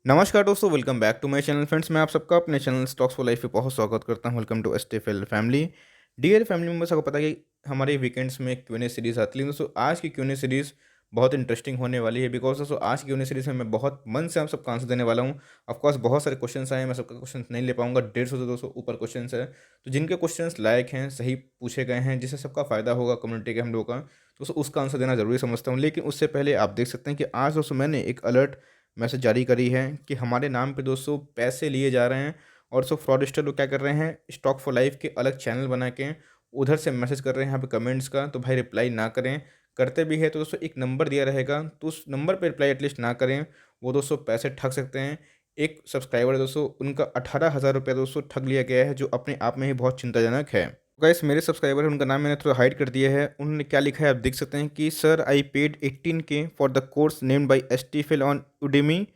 नमस्कार दोस्तों, welcome back to my channel friends. मैं आप सबका अपने चैनल स्टॉक्स फॉर लाइफ पे बहुत स्वागत करता हूं। Welcome to STFL family. Dear family members, आपको पता है कि हमारे वीकेंड्स में क्यूएनए सीरीज आती है। दोस्तों आज की क्यूएनए सीरीज़ बहुत इंटरेस्टिंग होने वाली है, बिकॉज दोस्तों आज की क्यूएनए सीरीज में मैं बहुत मन से आप सबका आंसर देने वाला हूँ। ऑफकोर्स बहुत सारे क्वेश्चन आए हैं, मैं सबका क्वेश्चन नहीं ले पाऊंगा। 150 से 200 ऊपर क्वेश्चन है, तो जिनके क्वेश्चन लायक हैं, सही पूछे गए हैं, जिससे सबका फायदा होगा कम्युनिटी के हम लोगों का, तो उसका आंसर देना जरूरी समझता हूँ। लेकिन उससे पहले आप देख सकते हैं कि आज दोस्तों मैंने एक अलर्ट मैसेज जारी करी है कि हमारे नाम पे दोस्तों पैसे लिए जा रहे हैं। और सो फ्रॉडस्टर लोग क्या कर रहे हैं, स्टॉक फॉर लाइफ के अलग चैनल बना के उधर से मैसेज कर रहे हैं यहाँ पे कमेंट्स का। तो भाई रिप्लाई ना करें, करते भी है तो दोस्तों एक नंबर दिया रहेगा, तो उस नंबर पे रिप्लाई एटलीस्ट ना करें। वो दोस्तों पैसे ठग सकते हैं। एक सब्सक्राइबर है दोस्तों, उनका 18,000 रुपया दोस्तों ठग लिया गया है, जो अपने आप में ही बहुत चिंताजनक है। गाइस मेरे सब्सक्राइबर है, उनका नाम मैंने थोड़ा हाइड कर दिया है। उन्होंने क्या लिखा है आप देख सकते हैं कि sir I paid 18K for the course named by STFL on Udemy,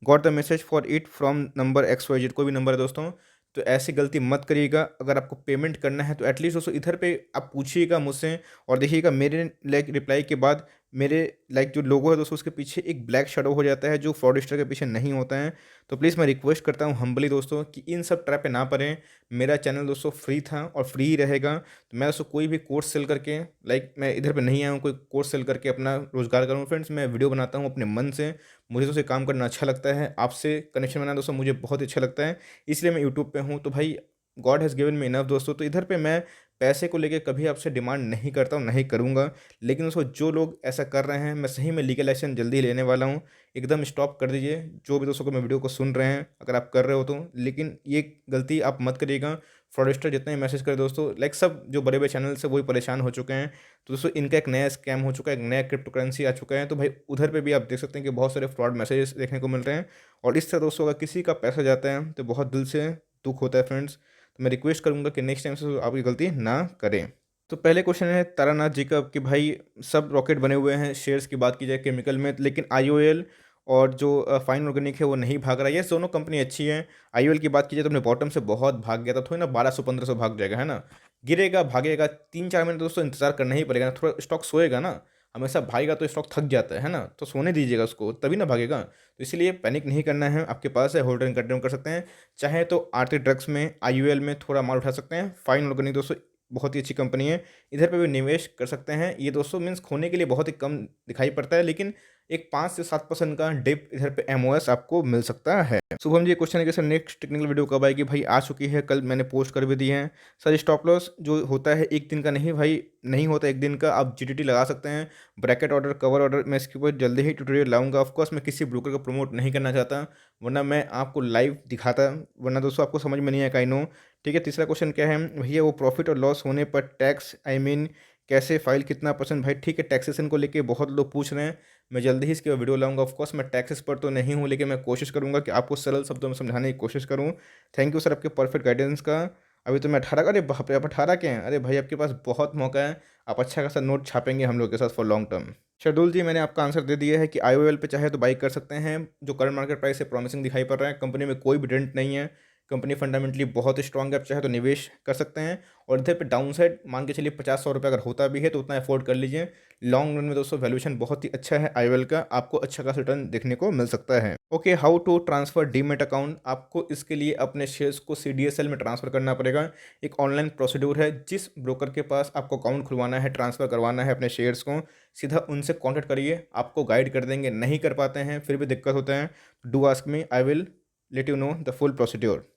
got the message for it from number X Y Z. कोई भी नंबर है दोस्तों, तो ऐसी गलती मत करिएगा। अगर आपको पेमेंट करना है तो एटलीस्ट दोस्तों इधर पे आप पूछिएगा मुझसे, और देखिएगा मेरे रिप्लाई के बाद मेरे जो लोगो है दोस्तों, उसके पीछे एक ब्लैक शेडो हो जाता है, जो फ्रॉडस्टर के पीछे नहीं होता है। तो प्लीज़ मैं रिक्वेस्ट करता हूँ हम्बली दोस्तों कि इन सब ट्रैप पे ना पड़ें। मेरा चैनल दोस्तों फ्री था और फ्री ही रहेगा। तो मैं दोस्तों कोई भी कोर्स सेल करके मैं इधर पे नहीं आया हूँ कोई कोर्स सेल करके अपना रोजगार करूँ। फ्रेंड्स मैं वीडियो बनाता हूँ अपने मन से, मुझे दोस्तों काम करना अच्छा लगता है, आपसे कनेक्शन बनाना दोस्तों मुझे बहुत अच्छा लगता है, इसलिए मैं यूट्यूब पे हूँ। तो भाई God has given me enough दोस्तों। तो इधर पे मैं पैसे को लेके कभी आपसे डिमांड नहीं करता हूँ, नहीं करूँगा। लेकिन दोस्तों जो लोग ऐसा कर रहे हैं, मैं सही में लीगल एक्शन जल्दी लेने वाला हूँ। एकदम स्टॉप कर दीजिए जो भी दोस्तों को मैं वीडियो को सुन रहे हैं, अगर आप कर रहे हो तो। लेकिन ये गलती आप मत करिएगा। फ्रॉडस्टर जितने भी मैसेज करे दोस्तों, सब जो बड़े बड़े चैनल से वही परेशान हो चुके हैं। तो दोस्तों इनका एक नया स्कैम हो चुका है, एक नया क्रिप्टो करेंसी आ चुका है। तो भाई उधर पे भी आप देख सकते हैं कि बहुत सारे फ्रॉड मैसेजेस देखने को मिल रहे हैं। और इससे दोस्तों अगर किसी का पैसा जाता है तो बहुत दिल से दुख होता है फ्रेंड्स। तो मैं रिक्वेस्ट करूंगा कि नेक्स्ट टाइम से आप ये गलती ना करें। तो पहले क्वेश्चन है तारानाथ जी का कि भाई सब रॉकेट बने हुए हैं, शेयर्स की बात की जाए केमिकल में, लेकिन आईओएल और जो फाइन ऑर्गेनिक है वो नहीं भाग रहा है। ये दोनों कंपनी अच्छी हैं। आईओएल की बात की जाए तो अपने बॉटम से बहुत भाग गया था, थोड़ी ना 1200-1500 भाग जाएगा, है ना। गिरेगा भागेगा 3-4 महीने दोस्तों इंतजार करना ही पड़ेगा ना, थोड़ा स्टॉक सोएगा ना। हमेशा भागेगा तो स्टॉक थक जाता है ना, तो सोने दीजिएगा उसको, तभी ना भागेगा। तो इसलिए पैनिक नहीं करना है, आपके पास है, होल्ड एंड कंटिन्यू कर सकते हैं। चाहे तो आरती ड्रग्स में आईयूएल में थोड़ा माल उठा सकते हैं। फाइन ऑर्गेनिक दोस्तों बहुत ही अच्छी कंपनी है, इधर पे भी निवेश कर सकते हैं। ये दोस्तों मीन्स खोने के लिए बहुत ही कम दिखाई पड़ता है, लेकिन एक 5 से 7% का डिप इधर पे एमओएस आपको मिल सकता है। शुभम जी क्वेश्चन है कि सर नेक्स्ट टेक्निकल वीडियो कब आएगी? भाई आ चुकी है, कल मैंने पोस्ट कर भी दी है। सर स्टॉप लॉस जो होता है एक दिन का नहीं भाई, नहीं होता एक दिन का। आप जीटीटी लगा सकते हैं, ब्रैकेट ऑर्डर, कवर ऑर्डर। मैं इसके ऊपर जल्दी ही ट्यूटोरियल लाऊंगा। ऑफकोर्स मैं किसी ब्रोकर को प्रमोट नहीं करना चाहता, वरना मैं आपको लाइव दिखाता, वरना दोस्तों आपको समझ में नहीं आएगा, आई नो। ठीक है, तीसरा क्वेश्चन क्या है भैया, वो प्रॉफिट और लॉस होने पर टैक्स कैसे फाइल, कितना परसेंट? भाई ठीक है, टैक्सेशन को लेके बहुत लोग पूछ रहे हैं, मैं जल्दी ही इसके वीडियो लाऊंगा। ऑफकोर्स मैं टैक्सेस पर तो नहीं हूँ, लेकिन मैं कोशिश करूंगा कि आपको सरल शब्दों में समझाने की कोशिश करूँ। थैंक यू सर आपके परफेक्ट गाइडेंस का। अभी तो मैं 18, अरे बाप रे, आप 18 के हैं? अरे भाई आपके पास बहुत मौका है, आप अच्छा खासा नोट छापेंगे हम लोग के साथ फॉर लॉन्ग टर्म। शेड्यूल जी मैंने आपका आंसर दे दिया है कि आईओएल पे चाहे तो बाई कर सकते हैं। जो करंट मार्केट प्राइस है प्रॉमिसिंग दिखाई पड़ रहा है, कंपनी में कोई भी डेंट नहीं है, कंपनी फंडामेंटली बहुत स्ट्रांग है, आप चाहे तो निवेश कर सकते हैं। और इधर पे डाउन साइड मान के चलिए 50-100 रुपये अगर होता भी है तो उतना अफोर्ड कर लीजिए। लॉन्ग रन में दोस्तों वैल्यूएशन बहुत ही अच्छा है आईओएल का, आपको अच्छा खासा रिटर्न देखने को मिल सकता है। Okay, how to transfer demat account? आपको इसके लिए अपने शेयर्स को सीडीएसएल में ट्रांसफर करना पड़ेगा। एक ऑनलाइन प्रोसीड्यूर है, जिस ब्रोकर के पास आपको अकाउंट खुलवाना है, ट्रांसफर करवाना है अपने शेयर्स को, सीधा उनसे कॉन्टैक्ट करिए, आपको गाइड कर देंगे। नहीं कर पाते हैं फिर भी दिक्कत होता है, do ask me, I will let you know the full procedure.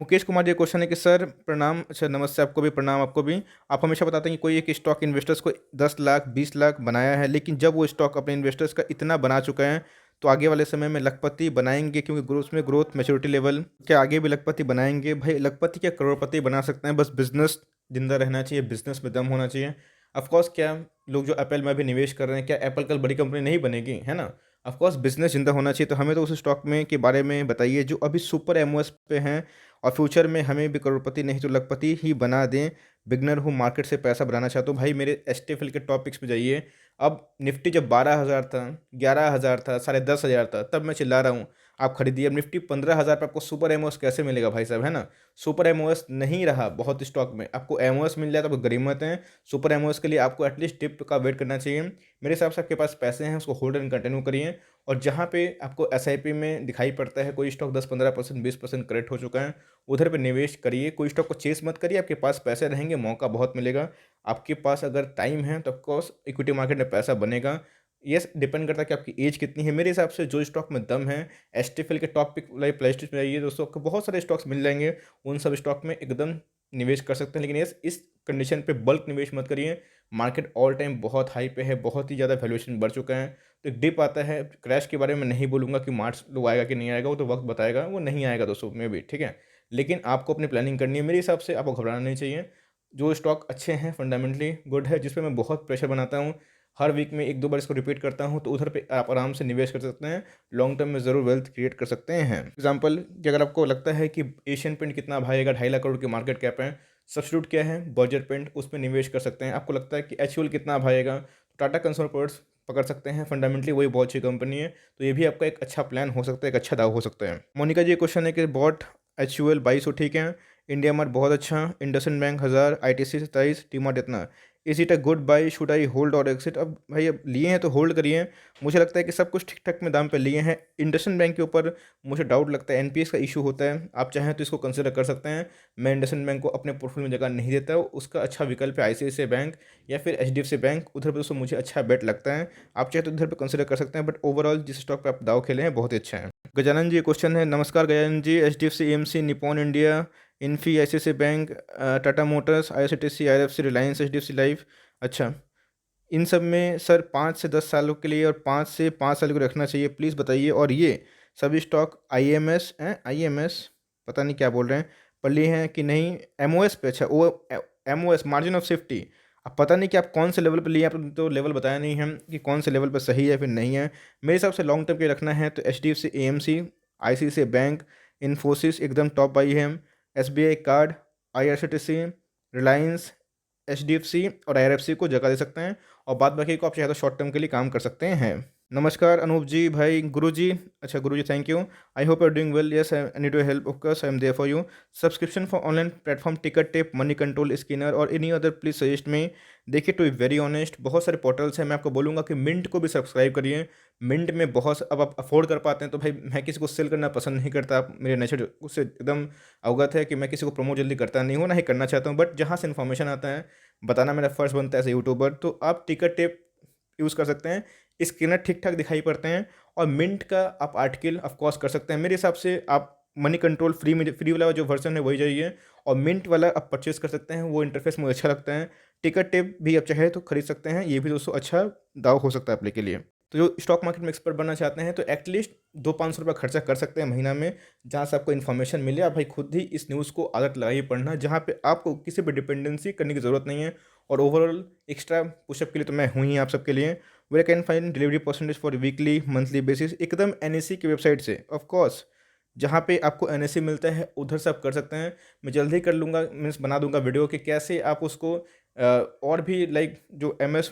Mukesh Kumar ji question है कि सर प्रणाम, अच्छा नमस्ते, आपको भी प्रणाम, आपको भी। आप हमेशा बताते हैं कि कोई एक स्टॉक इन्वेस्टर्स को 10 लाख 20 लाख बनाया है, लेकिन जब वो स्टॉक अपने इन्वेस्टर्स का इतना बना चुका है तो आगे वाले समय में लखपति बनाएंगे, क्योंकि ग्रोथ में ग्रोथ मैच्योरिटी लेवल क्या आगे भी लखपति बनाएंगे? भाई लखपति क्या करोड़पति बना सकते हैं, बस बिजनेस जिंदा रहना चाहिए, बिजनेस में दम होना चाहिए। अफकोर्स क्या लोग जो एप्पल में भी निवेश कर रहे हैं, क्या एप्पल कल बड़ी कंपनी नहीं बनेगी, है ना। अफकोर्स बिजनेस जिंदा होना चाहिए। तो हमें तो उस स्टॉक में के बारे में बताइए जो अभी सुपर एमओएस पे हैं, और फ्यूचर में हमें भी करोड़पति नहीं तो लखपति ही बना दें। बिगनर हूँ, मार्केट से पैसा बनाना चाहता हूँ। भाई मेरे एसटीएफएल के टॉपिक्स पे जाइए। अब निफ्टी जब 12,000 था, 11,000 था, 10,500 था, तब मैं चिल्ला रहा हूँ। आप खरीदिए। अब निफ्टी 15,000 पे आपको सुपर एमओएस कैसे मिलेगा भाई साहब, है ना? सुपर एमओएस नहीं रहा बहुत स्टॉक में, आपको एमओएस मिल जाए तो गरीमत है। सुपर एमओएस के लिए आपको एटलीस्ट डिप का वेट करना चाहिए। मेरे हिसाब से आपके पास पैसे हैं, उसको होल्ड एंड कंटिन्यू करिए। और जहाँ पे आपको एसआईपी में दिखाई पड़ता है कोई स्टॉक 10-15%, 20% करेक्ट हो चुका है, उधर पे निवेश करिए। कोई स्टॉक को चेस मत करिए, आपके पास पैसे रहेंगे, मौका बहुत मिलेगा। आपके पास अगर टाइम है तो ऑफकोर्स इक्विटी मार्केट में पैसा बनेगा। यस, डिपेंड करता है कि आपकी एज कितनी है। मेरे हिसाब से जो स्टॉक में दम है, एसटीएफएल के top pick like play store में जाइए दोस्तों, आपको बहुत सारे स्टॉक्स मिल जाएंगे। उन सब स्टॉक में एकदम निवेश कर सकते हैं। लेकिन यस, इस कंडीशन पे बल्क निवेश मत करिए। मार्केट ऑल टाइम बहुत हाई पे है, बहुत ही ज़्यादा वैल्यूएशन बढ़ चुका है। तो एक डिप आता है, क्रैश के बारे में नहीं बोलूँगा कि मार्च लो आएगा कि नहीं आएगा, वो तो वक्त बताएगा, वो नहीं आएगा दोस्तों में भी, ठीक है। लेकिन आपको अपनी प्लानिंग करनी है। मेरे हिसाब से आपको घबराना नहीं चाहिए। जो स्टॉक अच्छे हैं, फंडामेंटली गुड है, जिस पे मैं बहुत प्रेशर बनाता हूँ, हर वीक में 1-2 बार इसको रिपीट करता हूँ, तो उधर पे आप आराम से निवेश कर सकते हैं। लॉन्ग टर्म में ज़रूर वेल्थ क्रिएट कर सकते हैं। एग्जांपल कि अगर आपको लगता है कि एशियन पेंट कितना भागेगा, 2.5 लाख करोड़ की मार्केट कैप है, सब्स्टिट्यूट क्या है, बर्जर पेंट, उस पे निवेश कर सकते हैं। आपको लगता है कि एचयूएल कितना भागेगा, तो टाटा कंज्यूमर प्रोडक्ट्स पकड़ सकते हैं। फंडामेंटली वही बहुत अच्छी कंपनी है, तो ये भी आपका एक अच्छा प्लान हो सकता है, एक अच्छा दाव हो सकता है। मोनिका जी क्वेश्चन है कि बॉट एचयूएल 2200 ठीक है, इंडिया मार्ट बहुत अच्छा, IndusInd bank 1000, ITC 27, T mart इतना। Is it a good buy, should I hold और एग्जिट? अब भाई अब लिए हैं तो होल्ड करिए। मुझे लगता है कि सब कुछ ठीक ठाक में दाम पे लिए हैं। इंडसइंड बैंक के ऊपर मुझे डाउट लगता है, एनपीएस का इशू होता है। आप चाहें तो इसको कंसिडर कर सकते हैं। मैं इंडसइंड बैंक को अपने पोर्टफोलियो में जगह नहीं देता, उसका अच्छा विकल्प है आईसीआईसीआई बैंक या फिर एचडीएफसी बैंक। उधर पर दोस्तों मुझे अच्छा बेट लगता है। आप चाहे तो उधर पर कंसिडर कर सकते हैं, बट ओवरऑल जिस स्टॉक पर आप दाव खेले हैं बहुत ही अच्छा है। गजानन जी क्वेश्चन है, नमस्कार Gajanan ji, HDFC AMC, Nippon India, Infy, ICICI bank, Tata motors, IRCTC, IRFC, Reliance, HDFC life. अच्छा, इन सब में सर 5 से 10 सालों के लिए और 5 से 5 साल को रखना चाहिए, प्लीज़ बताइए। और ये सभी स्टॉक आईएमएस हैं, आईएमएस पता नहीं क्या बोल रहे हैं, पर लिए हैं कि नहीं एमओएस पे? अच्छा, वो एमओएस मार्जिन ऑफ सेफ्टी। अब पता नहीं कि आप कौन से लेवल पे लिए, आपने तो लेवल बताया नहीं है कि कौन से लेवल पे सही है फिर नहीं है। मेरे हिसाब से लॉन्ग टर्म के रखना है तो H D F C AMC, ICICI bank, Infosys एकदम टॉप बाई है, SBI card, IRCTC, Reliance, HDFC और आईआरएफसी को जगह दे सकते हैं। और बाद बाकी को आप चाहे तो शॉर्ट टर्म के लिए काम कर सकते हैं। नमस्कार अनूप जी, भाई गुरु जी, अच्छा गुरु जी thank you, I hope you are doing well, yes I need your help, of course I am there for you. Subscription for online platform ticket tape, money control, screener और any other please suggest me. देखिए to be very honest, बहुत सारे portals हैं। मैं आपको बोलूँगा कि mint को भी सब्सक्राइब करिए। मिंट में बहुत, अब आप अफोर्ड कर पाते हैं तो भाई, मैं किसी को सेल करना पसंद नहीं करता, आप मेरे नेचर उससे एकदम अवगत है कि मैं किसी को प्रमोट जल्दी करता नहीं हूँ, ना ही करना चाहता हूँ। बट जहाँ से इन्फॉर्मेशन आता है बताना मेरा फ़र्ज़ बनता है एज ए यूट्यूबर, तो आप टिकट टेप यूज़ कर सकते हैं। स्कैनर ठीक ठाक दिखाई पड़ते हैं। और मिंट का आप आर्टिकल ऑफ कोर्स कर सकते हैं। मेरे हिसाब से आप मनी कंट्रोल फ्री वाला जो वर्जन है वही जाइए, और मिंट वाला आप परचेज़ कर सकते हैं, वो इंटरफेस मुझे अच्छा लगता है। टिकट टेप भी आप चाहे तो खरीद सकते हैं, ये भी दोस्तों अच्छा दाव हो सकता है अपने के लिए। तो जो स्टॉक मार्केट में एक्सपर्ट बनना चाहते हैं तो एटलीस्ट 200-500 रुपये खर्चा कर सकते हैं महीना में, जहाँ से आपको इन्फॉर्मेशन मिले। आप भाई खुद ही इस न्यूज़ को आदत लगाइए पढ़ना, जहाँ पे आपको किसी पे डिपेंडेंसी करने की ज़रूरत नहीं है। और ओवरऑल एक्स्ट्रा पुशअप के लिए तो मैं हूँ ही आप सबके लिए। Where can find delivery percentage for weekly monthly basis, एकदम एनएससी की वेबसाइट से ऑफ कोर्स, जहाँ पे आपको एनएससी मिलता है उधर से आप कर सकते हैं। मैं जल्द ही कर लूँगा, मीन्स बना दूंगा वीडियो कि कैसे आप उसको और भी लाइक जो एमएस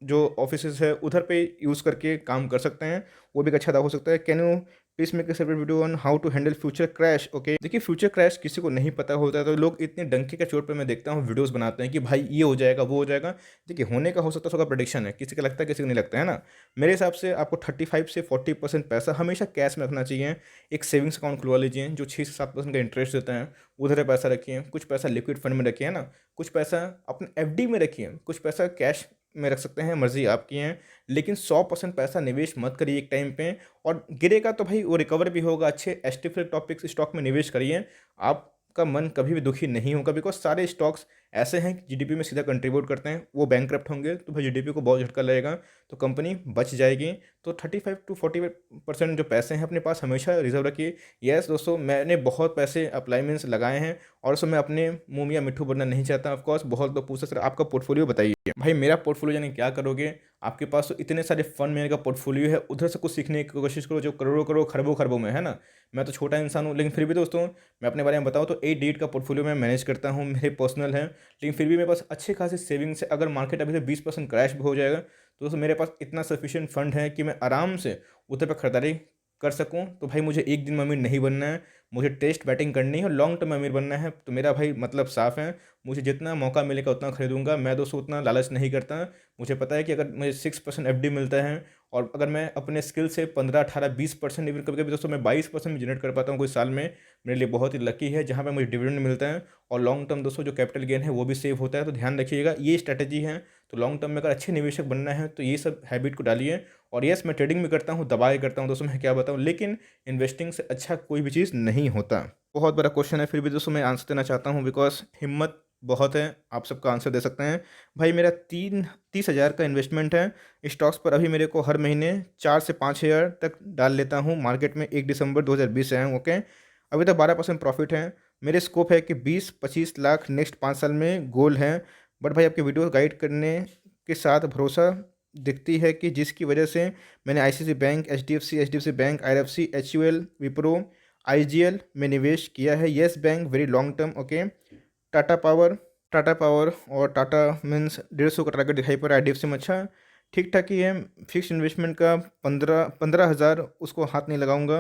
जो ऑफिसेज है उधर पे यूज़ करके काम कर सकते हैं, वो भी एक अच्छा दाव हो सकता है। Can you please make a separate video on how to handle future crash? Okay, देखिए फ्यूचर क्रैश किसी को नहीं पता होता है, तो लोग इतने डंके के चोट पे मैं देखता हूँ वीडियोस बनाते हैं कि भाई ये हो जाएगा वो हो जाएगा। देखिए होने का हो सकता है, उसका प्रेडिक्शन है, किसी का लगता है किसी को नहीं लगता है ना। मेरे हिसाब से आपको 35 से 40% पैसा हमेशा कैश में रखना चाहिए। एक सेविंग्स अकाउंट खुलवा लीजिए जो 6 से 7% का इंटरेस्ट देता है, उधर पैसा रखिए। कुछ पैसा लिक्विड फंड में रखिए, है ना, कुछ पैसा अपने एफडी में रखिए, कुछ पैसा कैश में रख सकते हैं, मर्जी आपकी है। लेकिन 100% पैसा निवेश मत करिए एक टाइम पे, और गिरेगा तो भाई वो रिकवर भी होगा। अच्छे एस्टिफिल टॉपिक्स स्टॉक में निवेश करिए, आपका मन कभी भी दुखी नहीं होगा। बिकॉज सारे स्टॉक्स ऐसे हैं कि जीडीपी में सीधा कंट्रीब्यूट करते हैं, वो बैंकक्रप्ट होंगे तो भाई जीडीपी को बहुत झटका लगेगा, तो कंपनी बच जाएगी। तो 35 to 40% जो पैसे हैं अपने पास हमेशा रिजर्व रखिए। यस दोस्तों, मैंने बहुत पैसे अप्लाई मीन्स लगाए हैं, और उसमें मैं अपने मुँह मियाँ मिट्ठू बनना नहीं चाहता। ऑफकोर्स बहुत लोग पूछते सर आपका पोर्टफोलियो बताइए। भाई मेरा पोर्टफोलियो जाने क्या करोगे, आपके पास तो इतने सारे फंड मैनेजर का पोर्टफोलियो है, उधर से कुछ सीखने की कोशिश करो जो करोड़ों करोड़ खरबों खरबों में है ना। मैं तो छोटा इंसान हूँ, लेकिन फिर भी दोस्तों मैं अपने बारे में बताऊँ तो 8 का पोर्टफोलियो मैं मैनेज करता हूँ, मेरे पर्सनल है। लेकिन फिर भी मेरे पास अच्छे खासी सेविंग्स है। अगर मार्केट अभी से 20% क्रैश भी हो जाएगा तो दोस्तों मेरे पास इतना सफिशिएंट फंड है कि मैं आराम से उधर पर खरीदारी कर सकूँ, तो भाई मुझे एक दिन में अमीर नहीं बनना है, मुझे टेस्ट बैटिंग करनी है और लॉन्ग टर्म में अमीर बनना है। तो मेरा भाई मतलब साफ़ है, मुझे जितना मौका मिलेगा उतना खरीदूँगा। मैं दोस्तों उतना लालच नहीं करता। मुझे पता है कि अगर मुझे 6% एफडी मिलता है और अगर मैं अपने स्किल से 15, 18, 20%, इवन कभी-कभी दोस्तों मैं 22% भी जनरेट कर पाता हूँ कोई साल में, मेरे लिए बहुत ही लकी है, जहाँ पे मुझे डिविडेंड मिलता है और लॉन्ग टर्म दोस्तों जो कैपिटल गेन है वो भी सेव होता है। तो ध्यान रखिएगा, ये स्ट्रैटेजी है। तो लॉन्ग टर्म में अगर अच्छे निवेशक बनना है तो ये सब हैबिट को डालिए। और यस, मैं ट्रेडिंग भी करता हूँ, दबा के करता हूँ दोस्तों, मैं क्या बताऊँ, लेकिन इन्वेस्टिंग से अच्छा कोई भी चीज़ नहीं होता। बहुत बड़ा क्वेश्चन है, फिर भी दोस्तों मैं आंसर देना चाहता हूँ, बिकॉज़ हिम्मत बहुत है, आप सबका आंसर दे सकते हैं। भाई मेरा 30,000 का इन्वेस्टमेंट है स्टॉक्स पर। अभी मेरे को हर महीने 4 से 5,000 तक डाल लेता हूँ मार्केट में। 1 दिसंबर 2020 से हैं, ओके। अभी तक 12% प्रॉफिट है। मेरे स्कोप है कि 20-25 लाख नेक्स्ट 5 साल में गोल है। बट भाई आपकी वीडियो गाइड करने के साथ भरोसा दिखती है कि जिसकी वजह से मैंने ICICI bank, HDFC bank, IRFC, HUL, Wipro, IGL में निवेश किया है। Yes bank very long term, okay. Tata power, Tata power और टाटा मीन्स 150 का टारगेट दिखाई पड़ रहा है। आईडीएफसी में अच्छा ठीक ठाक ही है। फिक्स इन्वेस्टमेंट का 15,000 उसको हाथ नहीं लगाऊंगा,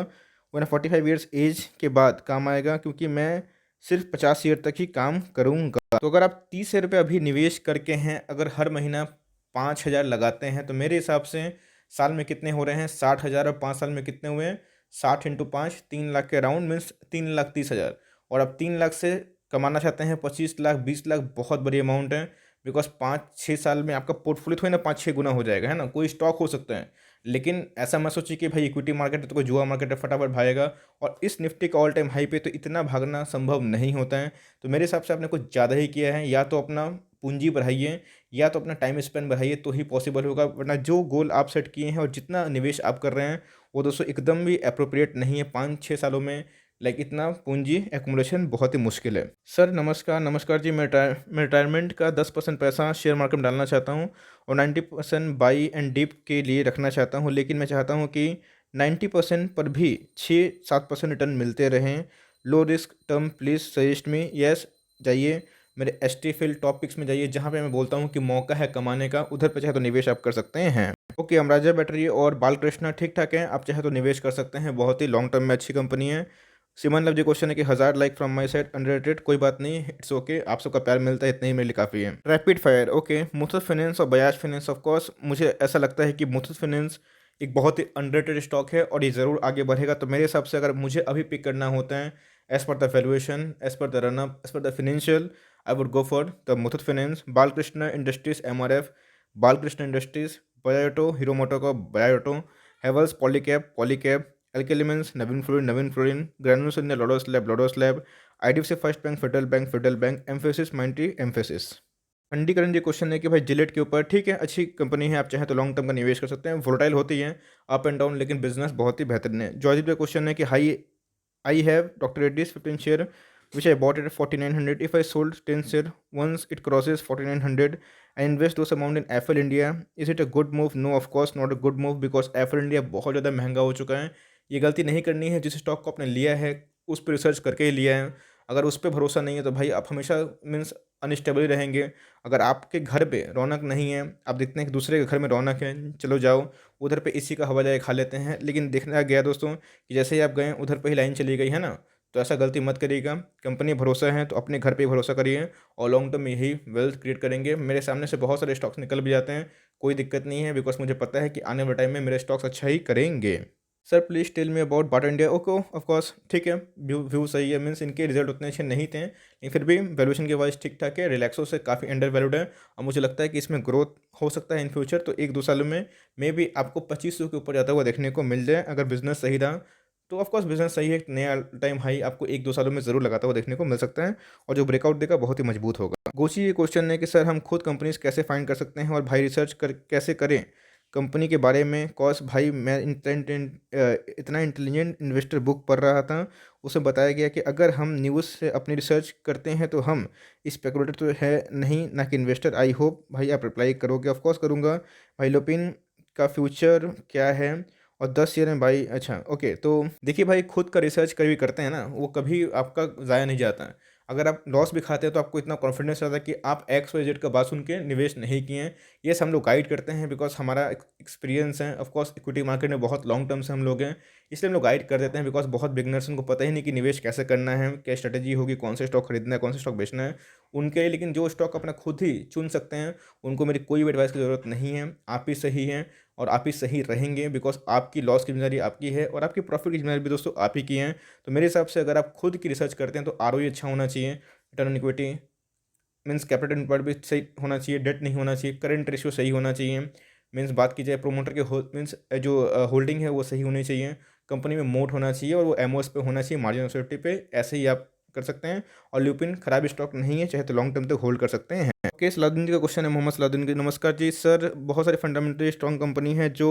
वरना 45 ईयर्स एज के बाद काम आएगा, क्योंकि मैं सिर्फ 50 ईयर तक ही काम करूंगा। तो अगर आप 30,000 रुपये अभी निवेश करके हैं, अगर हर महीना 5,000 लगाते हैं, तो मेरे हिसाब से साल में कितने हो रहे हैं, 60,000, और 5 साल में कितने हुए हैं, 60 इंटू 5, 3 लाख के अराउंड, मीन्स 3,30,000। और अब 3 लाख से कमाना चाहते हैं 25 लाख, 20 लाख, बहुत बड़ी अमाउंट है। बिकॉज 5-6 साल में आपका पोर्टफोलियो थोड़ी ना 5-6 गुना हो जाएगा, है ना। कोई स्टॉक हो सकता है, लेकिन ऐसा मत सोचिए कि भाई इक्विटी मार्केट है तो कोई जुआ मार्केट है फटाफट भागेगा। और इस निफ्टी का ऑल टाइम हाई पे तो इतना भागना संभव नहीं होता है। तो मेरे हिसाब से आपने कुछ ज़्यादा ही किया है। या तो अपना पूंजी बढ़ाइए, या तो अपना टाइम स्पेंड बढ़ाइए, तो ही पॉसिबल होगा। वरना जो गोल आप सेट किए हैं और जितना निवेश आप कर रहे हैं, वो दोस्तों एकदम भी अप्रोप्रिएट नहीं है 5-6 सालों में। लाइक इतना पूंजी एक्मुलेशन बहुत ही मुश्किल है। सर नमस्कार, नमस्कार जी। मैं रिटायरमेंट का 10% पैसा शेयर मार्केट में डालना चाहता हूँ और 90% बाई एंड डिप के लिए रखना चाहता हूँ, लेकिन मैं चाहता हूँ कि 90% पर भी 6-7% रिटर्न मिलते रहें। Low risk term, please suggest me. Yes, जाइए मेरे एस्टीफिल टॉपिक्स में जाइए, जहाँ पे मैं बोलता हूँ कि मौका है कमाने का, उधर पे चाहे तो निवेश आप कर सकते हैं। ओके, अमराजा बैटरी और बालकृष्णा ठीक ठाक हैं, आप चाहे तो निवेश कर सकते हैं, बहुत ही लॉन्ग टर्म में अच्छी कंपनी है। सिमन लव जी क्वेश्चन है कि 1000 like from my side, underrated. कोई बात नहीं, इट्स ओके, आप सबका प्यार मिलता है, इतना ही मेरे लिए काफ़ी है। Rapid fire, okay. Muthoot finance और बजाज फाइनेंस, ऑफ कोर्स मुझे ऐसा लगता है कि मुथूट फाइनेंस एक बहुत ही अंडररेटेड स्टॉक है और ये ज़रूर आगे बढ़ेगा। तो मेरे हिसाब से अगर मुझे अभी पिक करना होता है, as per the valuation, as per the runup, as per the financial, I would go for the Muthoot finance. Balkrishna industries, MRF, Balkrishna industries, Bajaj, hero moto का Bajaj, Havells, Polycab, alkyl amines, Navin fluorine, granules India, laurus स्लैब, IDFC first bank, federal bank, Mphasis, Mindtree, Mphasis. अंडीकरण ji question है कि भाई Gillette के ऊपर, ठीक है, अच्छी कंपनी है, आप चाहें तो लॉन्ग टर्म का निवेश कर सकते हैं। वोलेटाइल होती है, अप एंड डाउन, लेकिन बिजनेस बहुत ही बेहतरीन है। जॉयदीप का क्वेश्चन है कि high I have Dr. Reddy's 15 share which I bought it at 4,900. If I sold 10 share once it crosses 4,900, I invest those amount in Apple India. Is it a good move? No, of course not a good move because Apple India बहुत ज़्यादा महंगा हो चुका है। ये गलती नहीं करनी है। जिस स्टॉक को आपने लिया है उस पर रिसर्च करके ही लिया है। अगर उस पर भरोसा नहीं है तो भाई आप हमेशा मीन्स अनस्टेबल ही रहेंगे। अगर आपके घर पे रौनक नहीं है, आप देखते हैं कि दूसरे के घर में रौनक है, चलो जाओ उधर पे इसी का हवा जाए खा लेते हैं। लेकिन देखने गया दोस्तों कि जैसे ही आप गए उधर पे ही लाइन चली गई, है ना। तो ऐसा गलती मत करिएगा। कंपनी भरोसा है तो अपने घर पे ही भरोसा करिए और लॉन्ग टर्म में यही वेल्थ क्रिएट करेंगे। मेरे सामने से बहुत सारे स्टॉक्स निकल भी जाते हैं, कोई दिक्कत नहीं है, बिकॉज मुझे पता है कि आने वाले टाइम में मेरे स्टॉक्स अच्छा ही करेंगे। Sir please tell me about Bata India. Okay, of course ठीक है, व्यू सही है, मीन्स इनके रिजल्ट उतने अच्छे नहीं थे, लेकिन फिर भी वैल्यूएशन के वाइज ठीक ठाक है। रिलैक्सो से काफ़ी अंडर वैल्यूड है और मुझे लगता है कि इसमें ग्रोथ हो सकता है इन फ्यूचर। तो 1-2 सालों में मे बी आपको 2500 के ऊपर जाता हुआ देखने को मिल जाए, अगर बिजनेस सही रहा तो। ऑफकोर्स बिजनेस सही है, एक नया टाइम हाई आपको 1-2 सालों में ज़रूर लगाता हुआ देखने को मिल सकता है और जो ब्रेकआउट देगा बहुत ही मजबूत होगा। गोची ये क्वेश्चन है कि सर हम खुद कंपनीज कैसे फाइंड कर सकते हैं और भाई रिसर्च कर कैसे करें कंपनी के बारे में। कॉज भाई मैं इतना इंटेलिजेंट इन्वेस्टर बुक पढ़ रहा था, उसमें बताया गया कि अगर हम न्यूज़ से अपनी रिसर्च करते हैं तो हम स्पेकुलेटर तो है नहीं, ना कि इन्वेस्टर। आई होप भाई आप रिप्लाई करोगे। ऑफकोर्स करूँगा। भाई लोपिन का फ्यूचर क्या है और 10 ईयर में भाई, अच्छा ओके। तो देखिए भाई खुद का रिसर्च कभी करते हैं ना, वो कभी आपका ज़ाया नहीं जाता है। अगर आप लॉस भी खाते हैं तो आपको इतना कॉन्फिडेंस रहता है कि आप एक्स वाई जेड का बात सुन के निवेश नहीं किए हैं। ये सब हम लोग गाइड करते हैं बिकॉज हमारा एक्सपीरियंस है। ऑफ कोर्स इक्विटी मार्केट में बहुत लॉन्ग टर्म से हम लोग हैं, इसलिए हम लोग गाइड कर देते हैं बिकॉज बहुत बिगनर्स उनको पता ही नहीं कि निवेश कैसे करना है, क्या स्ट्रेटेजी होगी, कौन से स्टॉक खरीदना है, कौन से स्टॉक बेचना है उनके लिए। लेकिन जो स्टॉक अपना खुद ही चुन सकते हैं उनको मेरी कोई भी एडवाइस की ज़रूरत नहीं है। आप ही सही हैं और आप ही सही रहेंगे बिकॉज आपकी लॉस की जिम्मेदारी आपकी है और आपकी प्रॉफिट की जिम्मेदारी भी दोस्तों आप ही की है। तो मेरे हिसाब से अगर आप खुद की रिसर्च करते हैं तो आरओई अच्छा होना चाहिए, return on equity means capital employed भी सही होना चाहिए, डेट नहीं होना चाहिए, करंट रेशियो सही होना चाहिए। मीन्स बात की जाए प्रोमोटर के मीन्स जो होल्डिंग है वो सही होनी चाहिए, कंपनी में मोट होना चाहिए और वो एमओएस पे होना चाहिए, मार्जिन ऑफ सेफ्टी पे। ऐसे ही आप कर सकते हैं। और ल्यूपिन खराब स्टॉक नहीं है, चाहे तो लॉन्ग टर्म तक होल्ड कर सकते हैं। ओके, सलाउद्दीन जी का क्वेश्चन है, मोहम्मद सलाउद्दीन जी। नमस्कार जी सर, बहुत सारी फंडामेंटली स्ट्रॉन्ग कंपनी है जो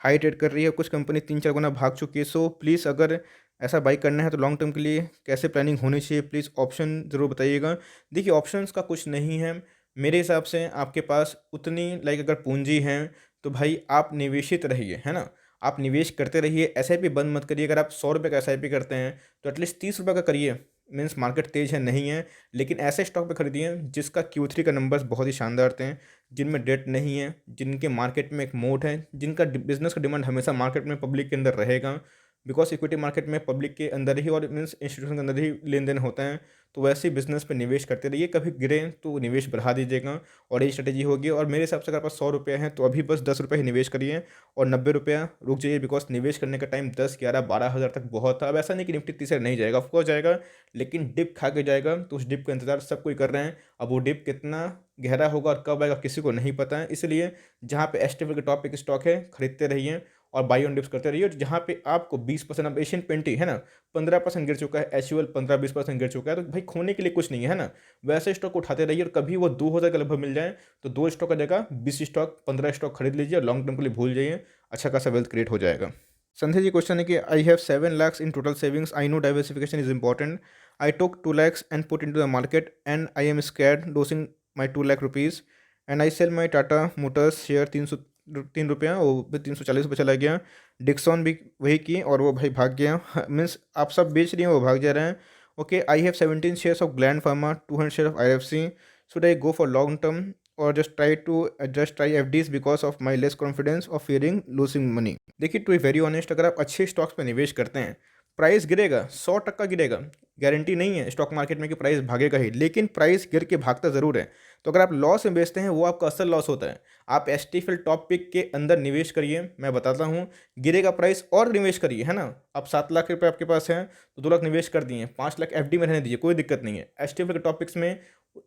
हाई ट्रेड कर रही है, कुछ कंपनी 3-4 गुना भाग चुकी है। सो प्लीज़ अगर ऐसा बाई करना है तो लॉन्ग टर्म के लिए कैसे प्लानिंग होनी चाहिए, प्लीज़ ऑप्शन ज़रूर बताइएगा। देखिए ऑप्शंस का कुछ नहीं है मेरे हिसाब से। आपके पास उतनी लाइक अगर पूंजी है तो भाई आप निवेशित रहिए, है ना। आप निवेश करते रहिए, एसआईपी बंद मत करिए। अगर आप 100 रुपये का एसआईपी करते हैं तो एटलीस्ट 30 रुपये का करिए। मीन्स मार्केट तेज है नहीं है, लेकिन ऐसे स्टॉक पे खरीदिए जिसका Q3 का नंबर्स बहुत ही शानदार थे, जिनमें डेट नहीं है, जिनके मार्केट में एक मोट है, जिनका बिजनेस का डिमांड हमेशा मार्केट में पब्लिक के अंदर रहेगा। बिकॉज इक्विटी मार्केट में पब्लिक के अंदर ही और मीन्स इंस्टीट्यूशन के अंदर ही लेन देन होता है। तो वैसे ही बिजनेस पे निवेश करते रहिए, कभी गिरे तो निवेश बढ़ा दीजिएगा और यही स्ट्रेटेजी होगी। और मेरे हिसाब से अगर आपका 100 रुपये हैं तो अभी बस 10 रुपये ही निवेश करिए और 90 रुपया रुक जाइए। बिकॉज निवेश करने का टाइम 10, 11, 12 हज़ार तक बहुत था। अब ऐसा नहीं कि निफ्टी 30 नहीं जाएगा, ऑफकोर्स जाएगा, लेकिन डिप खा के जाएगा। तो उस डिप का इंतजार सब कोई कर रहे हैं। अब वो डिप कितना गहरा होगा और कब आएगा किसी को नहीं पता है। इसलिए जहाँ पे एस्टेबल के टॉप पे एक स्टॉक है खरीदते रहिए और बाई ऑन डिप्स करते रहिए। और जहाँ पे आपको 20%, अब एशियन पेंटी है ना 15% गिर चुका है, एचयूएल 15-20% गिर चुका है, तो भाई खोने के लिए कुछ नहीं है ना। वैसे स्टॉक उठाते रहिए और कभी वो 2000 के लगभग मिल जाए तो 2 स्टॉक का जगह 20 स्टॉक 15 स्टॉक खरीद लीजिए और लॉन्ग टर्म के लिए भूल जाइए। अच्छा खासा वेल्थ क्रिएट हो जाएगा। संध्या जी क्वेश्चन है कि I have 7 lakhs in total savings, I know diversification is important, I took 2 lakhs and put into the market and I am scared losing my 2 lakh rupees and I sell my Tata Motors share 303 रुपया, वो भी 340 रुपये चला गया। Dixon भी वही की और वो भाई भाग गया। मीन्स आप सब बेच रही हैं, वो भाग जा रहे हैं। Okay, I have 17 shares of Gland Pharma, 200 share of IFC, should I go for long term और just try FDs because of my less confidence of fearing losing money. देखिए टू बी वेरी ऑनेस्ट, अगर आप अच्छे stocks पर निवेश करते हैं, price गिरेगा, 100% गिरेगा, गारंटी नहीं है स्टॉक मार्केट में कि प्राइस भागेगा ही, लेकिन प्राइस गिर के भागता ज़रूर है। तो अगर आप लॉस में बेचते हैं वो आपका असल लॉस होता है। आप एस्टीफिल टॉप पिक के अंदर निवेश करिए, मैं बताता हूँ, गिरेगा प्राइस और निवेश करिए, है ना। अब 7 लाख रुपये आपके पास हैं तो 2 लाख निवेश कर दिए, 5 लाख FD में रहने दीजिए, कोई दिक्कत नहीं है। एस्टीफिल के टॉप पिक्स में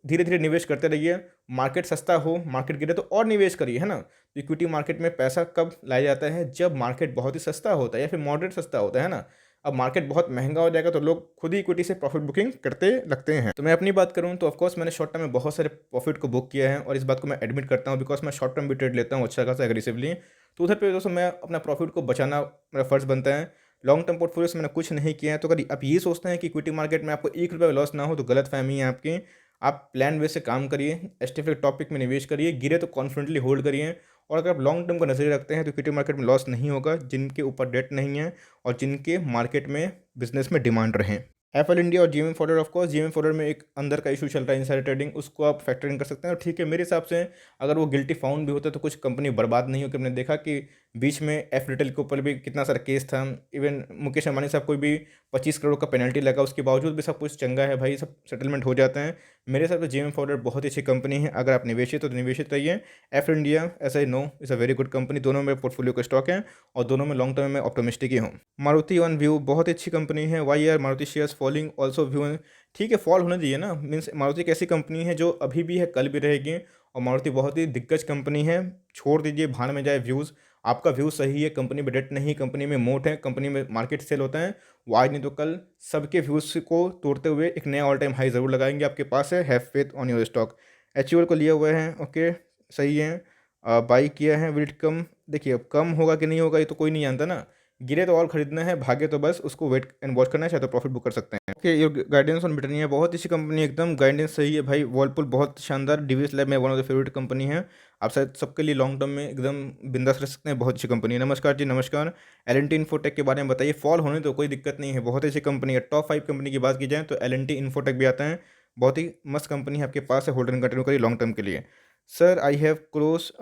धीरे धीरे निवेश करते रहिए। मार्केट सस्ता हो, मार्केट गिरे तो और निवेश करिए, है ना। तो इक्विटी मार्केट में पैसा कब लाया जाता है, जब मार्केट बहुत ही सस्ता होता है या फिर मॉडरेट सस्ता होता है ना। अब मार्केट बहुत महंगा हो जाएगा तो लोग खुद ही इक्विटी से प्रॉफिट बुकिंग करते लगते हैं। तो मैं अपनी बात करूं तो ऑफकोर्स मैंने शॉर्ट टर्म में बहुत सारे प्रॉफिट को बुक किया है और इस बात को मैं एडमिट करता हूं बिकॉज मैं शॉर्ट टर्म भी ट्रेड लेता हूं अच्छा खासा एग्रेसिवली। तो उधर पे दोस्तों मैं अपना प्रॉफिट को बचाना मेरा फर्ज बनता है। लॉन्ग टर्म पोर्टफोलियो से मैंने कुछ नहीं किया है। तो अगर आप ये सोचते हैं कि इक्विटी मार्केट में आपको 1 रुपये लॉस ना हो तो गलत फहमी है आपकी। आप प्लान वे से काम करिए, एस्टिफिक टॉपिक में निवेश करिए, गिरे तो कॉन्फिडेंटली होल्ड करिए। और अगर आप लॉन्ग टर्म का नजरिया रखते हैं तो इक्विटी मार्केट में लॉस नहीं होगा जिनके ऊपर डेट नहीं है और जिनके मार्केट में बिजनेस में डिमांड रहे। एफएल इंडिया और GMM forward, of course GMM forward में एक अंदर का इशू चल रहा है इनसाइडर ट्रेडिंग, उसको आप फैक्टरिंग कर सकते हैं। और ठीक है, मेरे हिसाब से अगर वो गिल्टी फाउंड भी होता है तो कुछ कंपनी बर्बाद नहीं होगी। हमने देखा कि बीच में एफ रिटेल के ऊपर भी कितना सारा केस था, इवन मुकेश अंबानी साहब को भी 25 करोड़ का पेनल्टी लगा, उसके बावजूद भी सब कुछ चंगा है भाई, सब सेटलमेंट हो जाते हैं। मेरे हिसाब से जीएमएम फॉरवर्ड बहुत ही अच्छी कंपनी है, अगर आप निवेशित हो तो निवेशित रहिए। एफ इंडिया ऐसा ही नो is a very good company, दोनों में पोर्टफोलियो का स्टॉक है और दोनों में लॉन्ग टर्म में ऑप्टोमिस्टिक ही हूँ। मारुति ऑन व्यू बहुत ही अच्छी कंपनी है। Why are Maruti shares falling also view, ठीक है फॉल होने दीजिए ना। मीन्स मारुति एक ऐसी कंपनी है जो अभी भी है, कल भी रहेगी, और मारुति बहुत ही दिग्गज कंपनी है। छोड़ दीजिए भाड़ में जाए व्यूज़, आपका व्यू सही है, कंपनी में डेट नहीं, कंपनी में मोट है, कंपनी में मार्केट सेल होता है, वो आज नहीं तो कल सबके व्यूज़ को तोड़ते हुए एक नया ऑल टाइम हाई ज़रूर लगाएंगे। आपके पास है, have faith on your stock. HUL को लिए हुए हैं, ओके सही है, बाई किया है, विल इट कम, देखिए अब कम होगा कि नहीं होगा ये तो कोई नहीं जानता ना। गिरे तो और खरीदना है, भागे तो बस उसको वेट एंड वॉच करना है, चाहे तो प्रॉफिट बुक कर सकते हैं। Okay, your guidance on Britannia बहुत अच्छी कंपनी है, एकदम गाइडेंस सही है भाई। वर्लपुल बहुत शानदार, डीवीएस लैब में one of the favourite company है। आप शायद सबके लिए लॉन्ग टर्म में एकदम बिंदास रह सकते हैं, बहुत अच्छी कंपनी है। नमस्कार जी, नमस्कार। एल&टी इन्फोटेक के बारे में बताइए। फॉल होने तो कोई दिक्कत नहीं है, बहुत अच्छी कंपनी है। टॉप 5 कंपनी की बात की जाए तो एल&टी इन्फोटेक भी आता है, बहुत ही मस्त कंपनी है, आपके पास है, होल्ड एंड कंटिन्यू करिए लॉन्ग टर्म के लिए। Sir I have close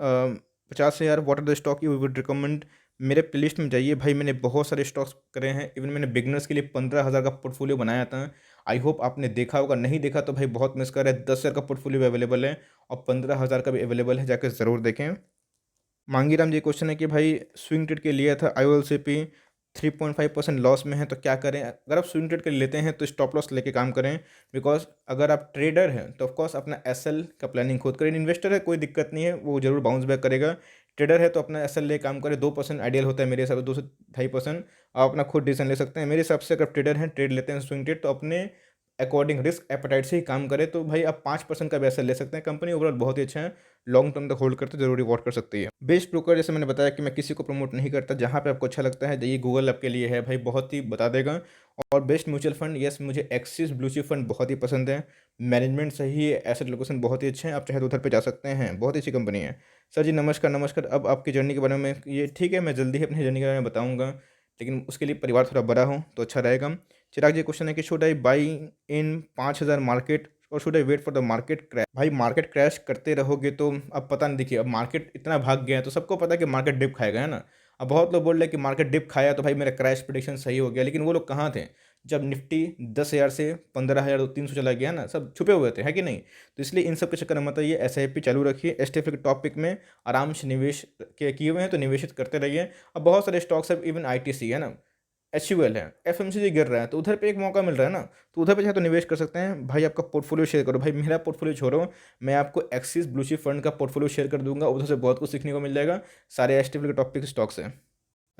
50,000, what are the stock you would recommend. मेरे प्लेलिस्ट में जाइए भाई, मैंने बहुत सारे स्टॉक्स करे हैं, इवन मैंने बिगनर्स के लिए 15,000 का पोर्टफोलियो बनाया था। आई होप आपने देखा होगा, नहीं देखा तो भाई बहुत मिस कर रहे हैं। 10,000 का पोर्टफोलियो भी अवेलेबल है और 15,000 का भी अवेलेबल है, जाकर ज़रूर देखें। मांगी राम जी क्वेश्चन है कि भाई स्विंग ट्रेड के लिए था, IOLCP 3.5% लॉस में है तो क्या करें। अगर आप स्विंग ट्रेड के लिए लेते हैं तो स्टॉप लॉस लेके काम करें, बिकॉज अगर आप ट्रेडर हैं तो ऑफकोर्स अपना SL का प्लानिंग खुद करें। इन्वेस्टर है कोई दिक्कत नहीं है, वो जरूर बाउंस बैक करेगा। ट्रेडर है तो अपना SL ले काम करें, 2% आइडियल होता है मेरे हिसाब से, 2 से 2.5% आप अपना खुद डिसीजन ले सकते हैं। मेरे हिसाब से अगर ट्रेडर हैं, ट्रेड लेते हैं स्विंग ट्रेड, तो अपने अकॉर्डिंग रिस्क एपेटाइट से ही काम करे, तो भाई आप 5% का भी SL ले सकते हैं। कंपनी ओवरऑल बहुत ही अच्छा है, लॉन्ग टर्म तक होल्ड करते जरूर रिवॉर्ड कर सकती है। बेस्ट ब्रोकर जैसे मैंने बताया कि मैं किसी को प्रमोट नहीं करता, जहाँ पे आपको अच्छा लगता है जाइए, गूगल आपके लिए है भाई, बहुत ही बता देगा। और बेस्ट म्यूचुअल फंड, यस मुझे एक्सिस ब्लू चिप फंड बहुत ही पसंद है, मैनेजमेंट सही है, एसेट लोकेशन बहुत ही अच्छे हैं, आप चाहे तो उधर पे जा सकते हैं, बहुत ही अच्छी कंपनी है। सर जी नमस्कार, नमस्कार। अब आपकी जर्नी के बारे में ये ठीक है, मैं जल्दी ही अपनी जर्नी के बारे में बताऊँगा, लेकिन उसके लिए परिवार थोड़ा बड़ा हो तो अच्छा रहेगा। चिराग जी क्वेश्चन है कि should I buy in 5,000 market और should I wait for the market crash. भाई मार्केट क्रैश करते रहोगे तो अब पता नहीं, देखिए अब मार्केट इतना भाग गया है तो सबको पता है कि मार्केट डिप खाएगा, है ना। अब बहुत लोग बोल रहे हैं कि मार्केट डिप खाया तो भाई मेरा क्रैश प्रेडिक्शन सही हो गया, लेकिन वो लोग कहाँ थे जब निफ्टी 10,000 से 15,300 चला गया ना, सब छुपे हुए थे, है कि नहीं। तो इसलिए इन सब के चक्कर में मत आइए, SIP चालू रखिए, STF के टॉपिक में आराम से निवेश किए हुए हैं तो निवेशित करते रहिए। अब बहुत सारे स्टॉक्स है, इवन ITC है ना, HUL है, FMCG गिर रहा है, तो उधर पे एक मौका मिल रहा है ना, तो उधर पे चाहे तो निवेश कर सकते हैं। भाई आपका पोर्टफोलियो शेयर करो, भाई मेरा पोर्टफोलियो छोड़ो, मैं आपको एक्सिस ब्लू चिप फंड का पोर्टफोलियो शेयर कर दूंगा, उधर से बहुत कुछ सीखने को मिल जाएगा, सारे STF के टॉपिक स्टॉक्स हैं।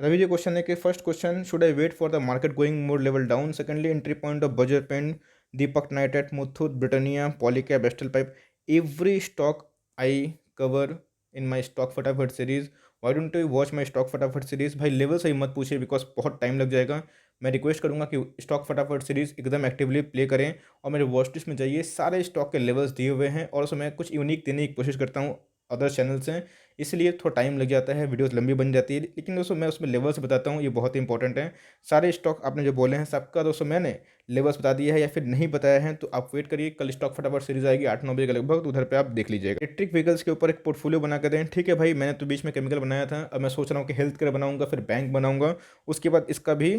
रवि जी क्वेश्चन है कि first question, should I wait for the market going more level down. Secondly, entry point of बजर पेंड, Deepak nitrite, Muthoot, Britannia, Polycab, वेस्टल pipe, every stock I cover in my stock फटाफट series. Why don't you watch my stock फटाफट series. भाई level सही मत पूछिए, because बहुत टाइम लग जाएगा। मैं रिक्वेस्ट करूंगा कि स्टॉक फटाफट सीरीज एकदम एक्टिवली प्ले करें और मेरे वॉच लिस्ट में जाइए, सारे स्टॉक के लेवल्स दिए हुए हैं, और उसमें कुछ यूनिक देने की कोशिश करता हूँ अदर चैनल से, इसलिए थोड़ा टाइम लग जाता है, वीडियोस लंबी बन जाती है, लेकिन दोस्तों मैं उसमें लेवल्स बताता हूँ, ये बहुत ही इंपॉर्टेंट है। सारे स्टॉक आपने जो बोले हैं सबका दोस्तों मैंने लेवल्स बता दिया है, या फिर नहीं बताया है तो आप वेट करिए, कल स्टॉक फटाफट सीरीज आएगी 8-9 बजे के लगभग, तो उधर पे आप देख लीजिएगा। इलेक्ट्रिक व्हीकल्स के ऊपर एक पोर्टफोलियो बना कर दें, ठीक है भाई। मैंने तो बीच में केमिकल बनाया था, अब मैं सोच रहा हूँ कि हेल्थ केयर बनाऊंगा, फिर बैंक बनाऊंगा, उसके बाद इसका भी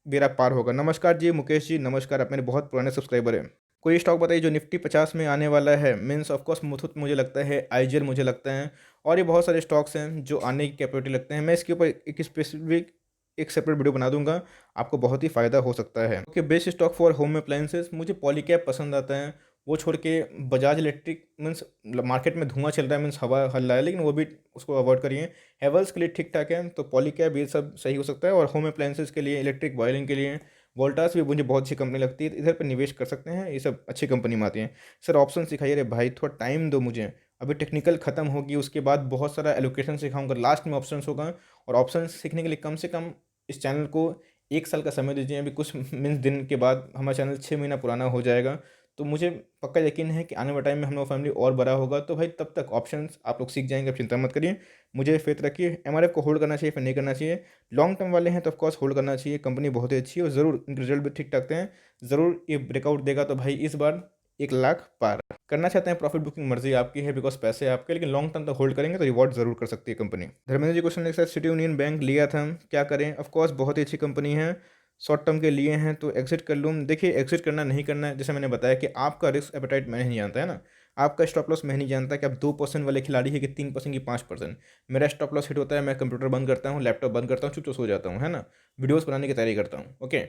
बेड़ा पार होगा। नमस्कार जी मुकेश जी, नमस्कार, आप मेरे बहुत पुराने सब्सक्राइबर हैं। कोई स्टॉक बताइए जो निफ्टी 50 में आने वाला है। मीन्स ऑफकोर्स मुथूट मुझे लगता है, IGL मुझे लगता है, और ये बहुत सारे स्टॉक्स हैं जो आने की कैपेबिलिटी लगते हैं। मैं इसके ऊपर एक स्पेसिफिक एक सेपरेट वीडियो बना दूंगा, आपको बहुत ही फ़ायदा हो सकता है। Okay, best stock for home appliances, मुझे पॉलीकैब पसंद आता है, वो छोड़ के बजाज इलेक्ट्रिक, मीन्स मार्केट में धुआं चल रहा है, मीन्स हवा हल रहा है, लेकिन वो भी उसको अवॉइड करिए। हेवल्स के लिए ठीक ठाक है, तो पॉलीकैब ये सब सही हो सकता है। और होम अप्लायंसेस के लिए, इलेक्ट्रिक वायरिंग के लिए वोल्टास भी मुझे बहुत अच्छी कंपनी लगती है, इधर पर निवेश कर सकते हैं, ये सब अच्छी कंपनी में आती हैं। सर ऑप्शन सिखाइए, अरे भाई थोड़ा टाइम दो मुझे, अभी टेक्निकल खत्म होगी, उसके बाद बहुत सारा एलोकेशन सिखाऊंगा, लास्ट में ऑप्शंस होगा। और ऑप्शन सीखने के लिए कम से कम इस चैनल को 1 साल का समय दीजिए। अभी कुछ मीन्स दिन के बाद हमारा चैनल 6 महीना पुराना हो जाएगा, तो मुझे पक्का यकीन है कि आने वाले टाइम में हम लोग फैमिली और बड़ा होगा, तो भाई तब तक ऑप्शंस आप लोग सीख जाएंगे, आप चिंता मत करिए, मुझे फेथ रखिए। MRF को होल्ड करना चाहिए फिर नहीं करना चाहिए, लॉन्ग टर्म वाले हैं तो ऑफकोर्स होल्ड करना चाहिए, कंपनी बहुत ही अच्छी है और ज़रूर इनके रिजल्ट भी ठीक ठाक हैं, ज़रूर ये ब्रेकआउट देगा, तो भाई इस बार 1 लाख पार करना चाहते हैं। प्रॉफिट बुकिंग मर्जी आपकी है, बिकॉज पैसे आपके, लेकिन लॉन्ग टर्म तक होल्ड करेंगे तो रिवॉर्ड जरूर कर सकती है कंपनी। धर्मेंद्र जी क्वेश्चन एक साथ, सिटी यूनियन बैंक लिया था क्या करें। ऑफकोर्स बहुत ही अच्छी कंपनी है, शॉर्ट टर्म के लिए हैं तो एग्जिट कर लूँ। देखिए एग्जिट करना नहीं करना है, जैसे मैंने बताया कि आपका रिस्क एपेटाइट मैं नहीं जानता, है ना, आपका स्टॉप लॉस मैं नहीं जानता कि आप 2% वाले खिलाड़ी है कि 3% की 5%। मेरा स्टॉप लॉस हिट होता है, मैं कंप्यूटर बंद करता हूँ, लैपटॉप बंद करता हूँ, चुप सो जाता हूँ, है ना, वीडियोस बनाने की तैयारी करता हूँ। ओके,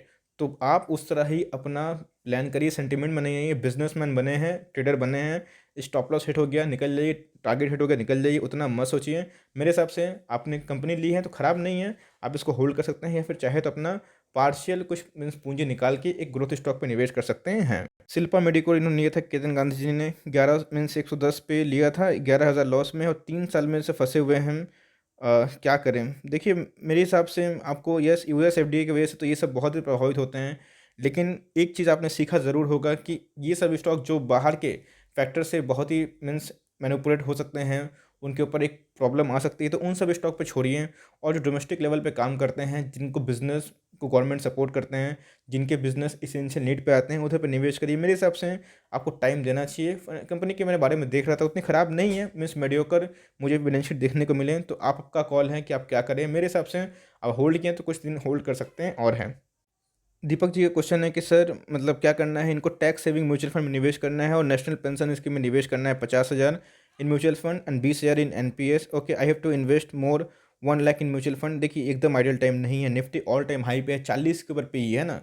तो आप उस तरह ही अपना प्लान करिए, सेंटिमेंट बने हैं, बिजनेसमैन बने हैं, ट्रेडर बने हैं, स्टॉप लॉस हिट हो गया निकल जाइए, टारगेट हिट हो गया निकल जाइए, उतना मत सोचिए। मेरे हिसाब से आपने कंपनी ली है तो ख़राब नहीं है, आप इसको होल्ड कर सकते हैं, या फिर चाहे तो अपना पार्शियल कुछ मीन्स पूंजी निकाल के एक ग्रोथ स्टॉक पे निवेश कर सकते हैं। शिल्पा मेडिकोर इन्होंने लिया था, केतन गांधी जी ने 11 मीन्स 110 पे लिया था, 11,000 लॉस में, और 3 साल में से फंसे हुए हैं। क्या करें? देखिए, मेरे हिसाब से आपको यस यूएस एफडीए की वजह से तो ये सब बहुत ही प्रभावित होते हैं। लेकिन एक चीज़ आपने सीखा ज़रूर होगा कि ये सब स्टॉक जो बाहर के फैक्टर से बहुत ही मीन्स मैनिपुलेट हो सकते हैं, उनके ऊपर एक प्रॉब्लम आ सकती है, तो उन सब स्टॉक पे छोड़िए और जो डोमेस्टिक लेवल पे काम करते हैं, जिनको बिज़नेस को गवर्नमेंट सपोर्ट करते हैं, जिनके बिज़नेस एसेंशियल नीड पे आते हैं, उधर पे निवेश करिए। मेरे हिसाब से आपको टाइम देना चाहिए। कंपनी के मैंने बारे में देख रहा था, उतनी ख़राब नहीं है, मीन्स मीडियोकर मुझे बैलेंस शीट देखने को मिले, तो आपका कॉल है कि आप क्या करें। मेरे हिसाब से आप होल्ड किए तो कुछ दिन होल्ड कर सकते हैं और हैं। दीपक जी का क्वेश्चन है कि सर मतलब क्या करना है इनको? टैक्स सेविंग म्यूचुअल फंड में निवेश करना है और नेशनल पेंशन स्कीम में निवेश करना है 50,000 in mutual fund and 20,000 in NPS. Okay, I have to invest more 1 lakh in mutual fund. देखिए, एकदम आइडियल टाइम नहीं है, निफ्टी ऑल टाइम हाई पे है, 40 के ऊपर पे ही है ना।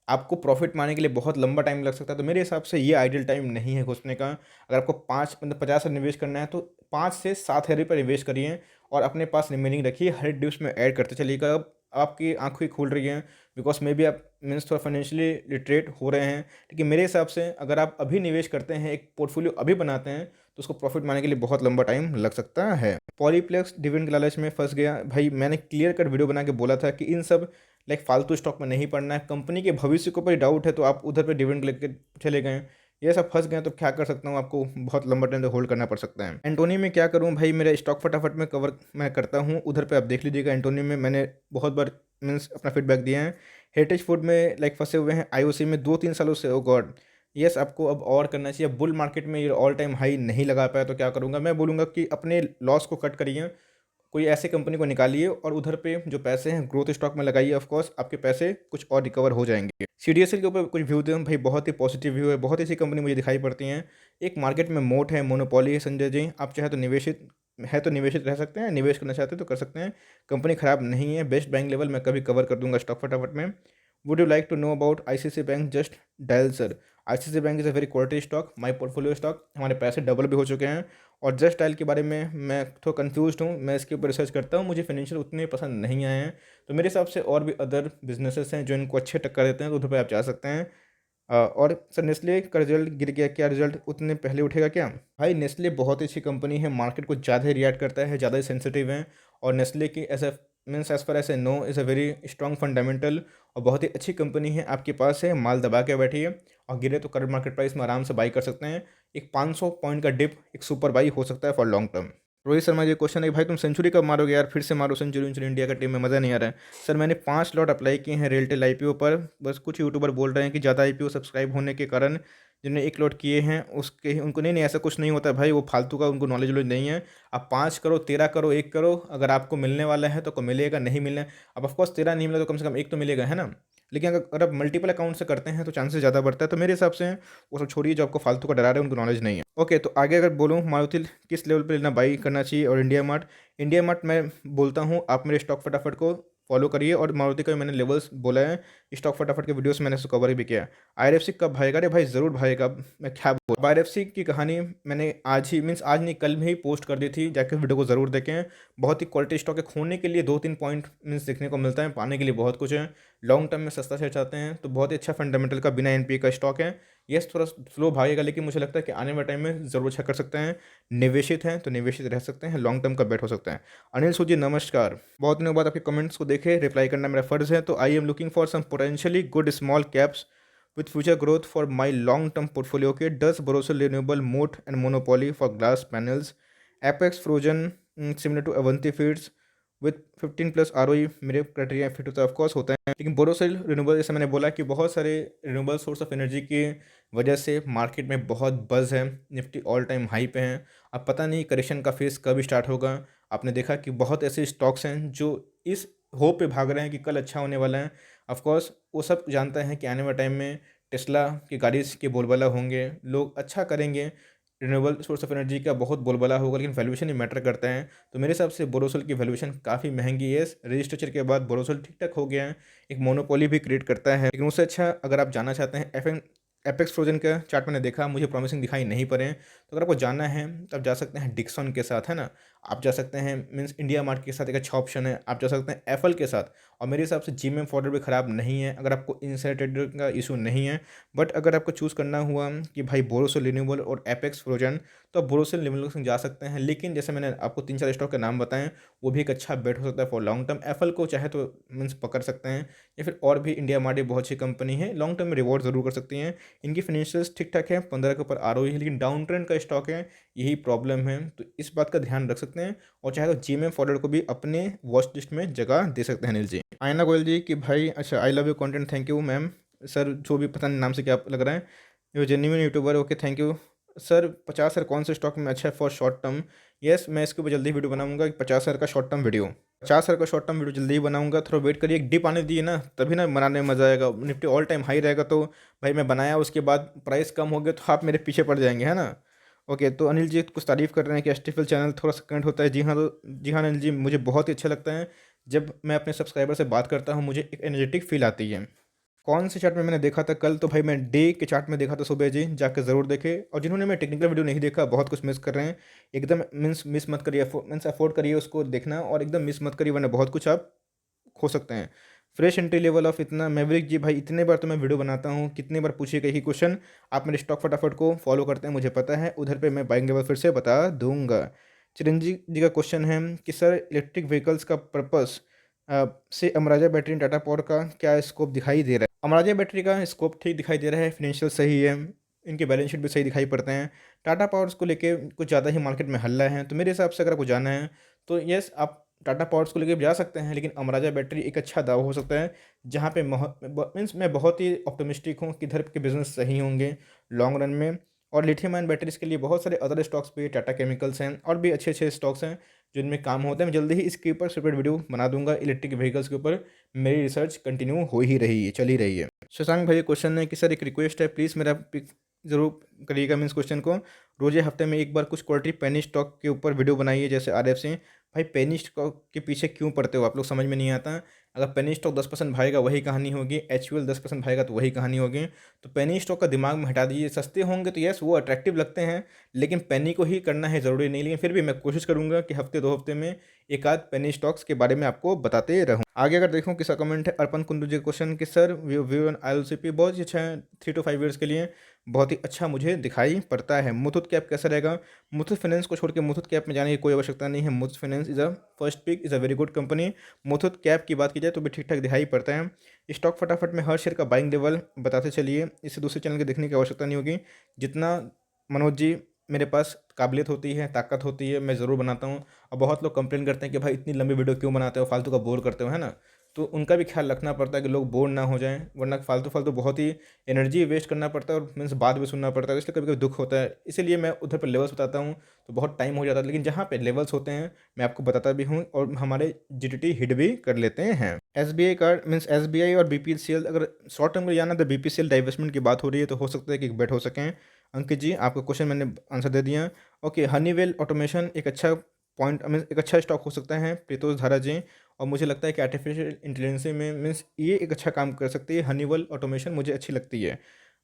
आपको प्रॉफिट पाने के लिए बहुत लंबा टाइम लग सकता है, तो मेरे हिसाब से ये आइडियल टाइम नहीं है घुसने का। अगर आपको 50 निवेश करना है तो 5 से 7 हज़ार पर निवेश करिए और अपने पास रिमेनिंग रखिए, हर ड्यूस में ऐड करते चलिएगा। अब आपकी आंखें खुल रही हैं बिकॉज मे बी आप मीन्स थोड़ा फाइनेंशियली लिटरेट हो रहे हैं। लेकिन मेरे हिसाब से अगर आप अभी निवेश करते हैं, एक पोर्टफोलियो अभी बनाते हैं, तो उसको प्रॉफिट पाने के लिए बहुत लंबा टाइम लग सकता है। पॉलीप्लेक्स डिविडेंड के लालच में फंस गया भाई। मैंने क्लियर कट वीडियो बना के बोला था कि इन सब फालतू स्टॉक में नहीं पड़ना है। कंपनी के भविष्य के ऊपर डाउट है तो आप उधर पे डिविडेंड लेके चले गए, ये सब फंस गए, तो क्या कर सकता हूँ, आपको बहुत लंबा टाइम तक होल्ड करना पड़ सकता है। एंटोनी में क्या करूँ भाई? मेरा स्टॉक फटाफट में कवर मैं करता हूँ, उधर पे आप देख लीजिएगा। एंटोनी में मैंने बहुत बार मीन्स अपना फीडबैक दिया है। हेरिटेज फूड में फंसे हुए हैं, आईओसी में 2-3 सालों से। ओ गॉड, यस, आपको अब और करना चाहिए। बुल मार्केट में ये ऑल टाइम हाई नहीं लगा पाया तो क्या करूँगा? मैं बोलूँगा कि अपने लॉस को कट करिए, कोई ऐसी कंपनी को निकालिए और उधर पे जो पैसे हैं ग्रोथ स्टॉक में लगाइए। ऑफ कोर्स आपके पैसे कुछ और रिकवर हो जाएंगे। सीडीएसएल के ऊपर कुछ व्यू दें भाई, बहुत ही पॉजिटिव व्यू है, बहुत ऐसी कंपनी मुझे दिखाई पड़ती हैं। एक मार्केट में मोट है, मोनोपोली है संजय जी। आप चाहे तो निवेशित रह सकते हैं, निवेश करना चाहते हैं तो कर सकते हैं। कंपनी खराब नहीं है। बेस्ट बैंक लेवल मैं कभी कवर कर दूंगा स्टॉक फटाफट में। Would you like to know about ICICI bank? Just dial sir. ICICI bank is a very quality stock, my portfolio stock. हमारे पैसे डबल भी हो चुके हैं। और जस्ट डायल के बारे में मैं थोड़ा कंफ्यूज हूँ, मैं इसके ऊपर रिसर्च करता हूँ, मुझे फाइनेंशियल उतने पसंद नहीं आए हैं। तो मेरे हिसाब से और भी अदर बिजनेसेस हैं जो इनको अच्छे टक्कर देते हैं, तो उधर पर आप जा सकते हैं। और सर नेस्ले का रिजल्ट गिर गया, क्या रिजल्ट उतने पहले उठेगा क्या? भाई नेस्ले बहुत ही अच्छी कंपनी है, मार्केट को ज़्यादा ही रिएक्ट करता है, ज़्यादा ही सेंसिटिव है। और नेस्ले की as a means as far as a know is a very strong fundamental और बहुत ही अच्छी कंपनी है। आपके पास है, माल दबा के बैठिए और गिरे तो करंट मार्केट प्राइस में आराम से बाई कर सकते हैं। एक 500 पॉइंट का डिप एक सुपर बाई हो सकता है for long term. Rohit Sharma ji question है भाई, तुम सेंचुरी कब मारोगे यार? फिर से मारो सेंचुरी इंडिया का टीम में, मज़ा नहीं आ रहा है। सर मैंने 5 लॉट अप्लाई किए हैं रेलटेल आईपीओ पर। बस कुछ यूट्यूबर बोल रहे हैं कि ज़्यादा आईपीओ सब्सक्राइब होने के कारण जिन्होंने 1 लॉट किए हैं उसके उनको नहीं ऐसा कुछ नहीं होता है भाई, वो फालतू का, उनको नॉलेज वॉलेज नहीं है। आप 5 करो, 13 करो, 1 करो, अगर आपको मिलने वाला है तो को मिलेगा, नहीं मिलना है अब ऑफकोर्स 13 नहीं मिला तो कम से कम एक तो मिलेगा, है ना। लेकिन अगर आप मल्टीपल अकाउंट से करते हैं तो चांसेस ज़्यादा बढ़ता है। तो मेरे हिसाब से वो सब छोड़िए, जो आपको फालतू का डरा रहे हैं, उनको नॉलेज नहीं है। ओके, तो आगे अगर बोलूँ मारुति किस लेवल पे लेना बाई करना चाहिए और इंडिया मार्ट मैं बोलता हूँ आप मेरे स्टॉक फटाफट को फॉलो करिए। और मारुति का भी मैंने लेवल्स बोला है, स्टॉक फटाफट के वीडियोस मैंने उसको कवर भी किया है। आईआरएफसी कब भाएगा? अरे भाई ज़रूर भाएगा। मैं क्या बोल, आईआरएफसी की कहानी मैंने आज ही मीन्स आज नहीं कल में ही पोस्ट कर दी थी, जाकर वीडियो को ज़रूर देखें। बहुत ही क्वालिटी स्टॉक है, खोने के लिए 2-3 पॉइंट मीन्स देखने को मिलता है, पाने के लिए बहुत कुछ है। लॉन्ग टर्म में सस्ता शेयर चाहते हैं तो बहुत ही अच्छा फंडामेंटल का बिना एनपीए का स्टॉक है। यस, थोड़ा स्लो भागेगा लेकिन मुझे लगता है कि आने वाले टाइम में ज़रूर अच्छा कर सकते हैं। निवेशित हैं तो निवेशित रह सकते हैं, लॉन्ग टर्म का बेट हो सकता है। अनिल सूजी नमस्कार, बहुत दिनों बाद आपके कमेंट्स को देखे, रिप्लाई करना मेरा फर्ज है। तो I am looking for some potentially good small caps with future growth for my long term portfolio. Okay, does Borosil Renewable moat and monopoly for glass panels? Apex Frozen similar to Avanti Feeds with 15 plus ROE मेरे criteria fit होता है, of course होता है। लेकिन Borosil renewable, जैसे मैंने बोला कि बहुत सारे रिन्यूएबल सोर्स ऑफ एनर्जी की वजह से मार्केट में बहुत बज़ है, निफ्टी ऑल टाइम हाई पे हैं। अब पता नहीं करेक्शन का फेस कब स्टार्ट होगा। आपने देखा कि बहुत ऐसे स्टॉक्स हैं जो इस होप पे भाग रहे हैं कि कल अच्छा होने वाला है। ऑफकोर्स वो सब जानते हैं कि आने वाले टाइम में टेस्ला की गाड़ी के बोलबाला होंगे, लोग अच्छा करेंगे, रिन्यूएबल सोर्स ऑफ एनर्जी का बहुत बोलबाला होगा, लेकिन वैल्यूएशन ही मैटर करता है। तो मेरे हिसाब से बोरोसिल की वैल्यूएशन काफ़ी महंगी है। रजिस्ट्रक्चर के बाद बोरोसिल ठीक ठाक हो गया है, एक मोनोपोली भी क्रिएट करता है। लेकिन उससे अच्छा अगर आप जानना चाहते हैं एपेक्स फ्रोजन का चार्ट मैंने देखा, मुझे प्रॉमिसिंग दिखाई नहीं पड़े, तो अगर आपको जाना है तो आप जा सकते हैं डिक्सन के साथ, है ना। आप जा सकते हैं मीन्स इंडिया मार्ट के साथ एक अच्छा ऑप्शन है। आप जा सकते हैं एप्पल के साथ, और मेरे हिसाब से जीमेम फोल्डर भी ख़राब नहीं है अगर आपको इनसाइड का इशू नहीं है। बट अगर आपको चूज़ करना हुआ कि भाई बोरोसिल लिनोवो और एपेक्स फ्रोजन, तो आप बोरोसिल लिनोवो से जा सकते हैं। लेकिन जैसे मैंने आपको 3-4 स्टॉक के नाम बताएं, वो भी एक अच्छा बेट हो सकता है फॉर लॉन्ग टर्म। एप्पल को चाहे तो मीन्स पकड़ सकते हैं, या फिर और भी इंडिया मार्ट बहुत अच्छी कंपनी है, लॉन्ग टर्म में रिवॉर्ड ज़रूर कर सकती हैं। इनकी फाइनेंशियल्स ठीक ठाक है, 15 के ऊपर आरओई है, लेकिन डाउन ट्रेंड का स्टॉक है, यही प्रॉब्लम है। तो इस बात का ध्यान रख सकते हैं, और चाहे तो जीएमएम फॉरवर्ड को भी अपने वॉच लिस्ट में जगह दे सकते हैं। अनिल जी, आयना गोयल जी कि भाई अच्छा I love you content, thank you ma'am. Sir जो भी पता नहीं नाम से क्या लग रहा है, ये genuine YouTuber, okay thank you. Sir 50 कौन से स्टॉक में अच्छा है फॉर शॉर्ट टर्म? यस, मैं इसके ऊपर जल्दी वीडियो बनाऊंगा, 50 का शॉर्ट टर्म वीडियो, 50 का शॉर्ट टर्म वीडियो जल्दी ही बनाऊंगा। थोड़ा वेट करिए, एक डिप आने दीजिए ना, तभी ना बनाने में मज़ा आएगा। निफ्टी ऑल टाइम हाई रहेगा तो भाई मैं बनाया, उसके बाद प्राइस कम हो गया तो आप मेरे पीछे पड़ जाएंगे, है ना। ओके, तो अनिल जी कुछ तारीफ़ कर रहे हैं कि एसटीएफएल चैनल थोड़ा सा कनेक्ट होता है। जी हाँ, तो जी हाँ अनिल जी, मुझे बहुत ही अच्छा लगता है जब मैं अपने सब्सक्राइबर से बात करता हूँ, मुझे एक एनर्जेटिक फील आती है। कौन से चार्ट में मैंने देखा था कल? तो भाई मैं डे के चार्ट में देखा था सुबह जी, जाकर ज़रूर देखें। और जिन्होंने मैं टेक्निकल वीडियो नहीं देखा, बहुत कुछ मिस कर रहे हैं। एकदम मीन्स मिस मत करिए, मीन्स अफोर्ड करिए उसको देखना, और एकदम मिस मत करिए, वरना बहुत कुछ आप खो सकते हैं। फ्रेश एंट्री लेवल ऑफ इतना मैवरिक जी, भाई इतने बार तो मैं वीडियो बनाता हूँ, कितने बार पूछिएगा ही क्वेश्चन। आप मेरे स्टॉक फटाफट को फॉलो करते हैं, मुझे पता है, उधर पे मैं बाइंग लेवल फिर से बता दूंगा। चिरंजीव जी का क्वेश्चन है कि सर इलेक्ट्रिक व्हीकल्स का पर्पस से Amaraja battery and Tata power का क्या स्कोप दिखाई दे रहा है? अमराजा बैटरी का स्कोप ठीक दिखाई दे रहा है, फिनेंशियल सही है, इनके बैलेंस शीट भी सही दिखाई पड़ते हैं। टाटा पावर्स को लेके कुछ ज़्यादा ही मार्केट में हल्ला है, तो मेरे हिसाब से अगर आपको जाना है तो यस आप टाटा पावर्स को लेके भी जा सकते हैं, लेकिन अमराजा बैटरी एक अच्छा दावा हो सकता है, जहाँ पे मीन्स मैं बहुत ही ऑप्टिमिस्टिक हूँ कि इधर के बिजनेस सही होंगे लॉन्ग रन में। और लिथियम आयन बैटरीज के लिए बहुत सारे अदर स्टॉक्स भी, टाटा केमिकल्स हैं, और भी अच्छे अच्छे स्टॉक्स हैं जिनमें काम होता है। मैं जल्दी ही इसके ऊपर सेपरेट वीडियो बना दूंगा, इलेक्ट्रिक व्हीकल्स के ऊपर मेरी रिसर्च कंटिन्यू हो ही रही है, चल ही रही है। शशांक भाई क्वेश्चन है कि सर एक रिक्वेस्ट है, प्लीज़ मेरा पिक ज़रूर करिएगा मीन्स क्वेश्चन को। रोज़े हफ्ते में एक बार कुछ क्वालिटी पेनी स्टॉक के ऊपर वीडियो बनाइए, जैसे आरएफ से। भाई पेनी स्टॉक के पीछे क्यों पड़ते हो आप लोग, समझ में नहीं आता। अगर पेनी स्टॉक 10% भागेगा वही कहानी होगी, एचयूएल 10% भागेगा तो वही कहानी होगी। तो पेनी स्टॉक का दिमाग में हटा दीजिए। सस्ते होंगे तो यस वो अट्रैक्टिव लगते हैं, लेकिन पेनी को ही करना है ज़रूरी नहीं। लेकिन फिर भी मैं कोशिश करूंगा कि हफ्ते 2 हफ्ते में एक आध पेनी स्टॉक्स के बारे में आपको बताते रहूँ। आगे अगर देखूँ किसका कमेंट है, अर्पण कुंदू जी का क्वेश्चन कि सर व्यू ऑन ILCP बहुत ही अच्छा है 3 to 5 ईयर्स के लिए, बहुत ही अच्छा मुझे दिखाई पड़ता है। मुथूट कैप कैसा रहेगा? मुथूट फाइनेंस को छोड़ के मुथूट कैप में जाने की कोई आवश्यकता नहीं है। Muthoot finance is a first pick, is a very good company. Muthoot cap की बात की जाए तो भी ठीक ठाक दिखाई पड़ता है। स्टॉक फटाफट में हर शेयर का बाइंग लेवल बताते चलिए, इसे दूसरे चैनल के देखने की आवश्यकता नहीं होगी। जितना मनोज जी मेरे पास काबिलियत होती है, ताकत होती है, मैं ज़रूर बनाता हूँ। और बहुत लोग कंप्लेन करते हैं कि भाई इतनी लंबी वीडियो क्यों बनाते हो, फालतू का बोर करते हो, है ना। तो उनका भी ख्याल रखना पड़ता है कि लोग बोर ना हो जाएं, वरना फालतू फालतू बहुत ही एनर्जी वेस्ट करना पड़ता है, और मीन्स बात भी सुनना पड़ता है, इसलिए कभी कभी दुख होता है। इसीलिए मैं उधर पर लेवल्स बताता हूँ तो बहुत टाइम हो जाता है, लेकिन जहाँ पे लेवल्स होते हैं मैं आपको बताता भी हूँ, और हमारे जीटीटी हिट भी कर लेते हैं। एसबीआई कार्ड मीन्स एसबीआई और बीपीसीएल, अगर शॉर्ट टर्म में जाना तो बीपीसीएल डाइवेस्टमेंट की बात हो रही है, तो हो सकता है कि एक बेट हो सकें। अंकित जी आपका क्वेश्चन मैंने आंसर दे दिया। ओके, हनीवेल ऑटोमेशन एक अच्छा पॉइंट मीन्स एक अच्छा स्टॉक हो सकता है, प्रीतोष धारा जी। और मुझे लगता है कि आर्टिफिशियल इंटेलिजेंस में मीन्स ये एक अच्छा काम कर सकती है, हनीवेल ऑटोमेशन मुझे अच्छी लगती है।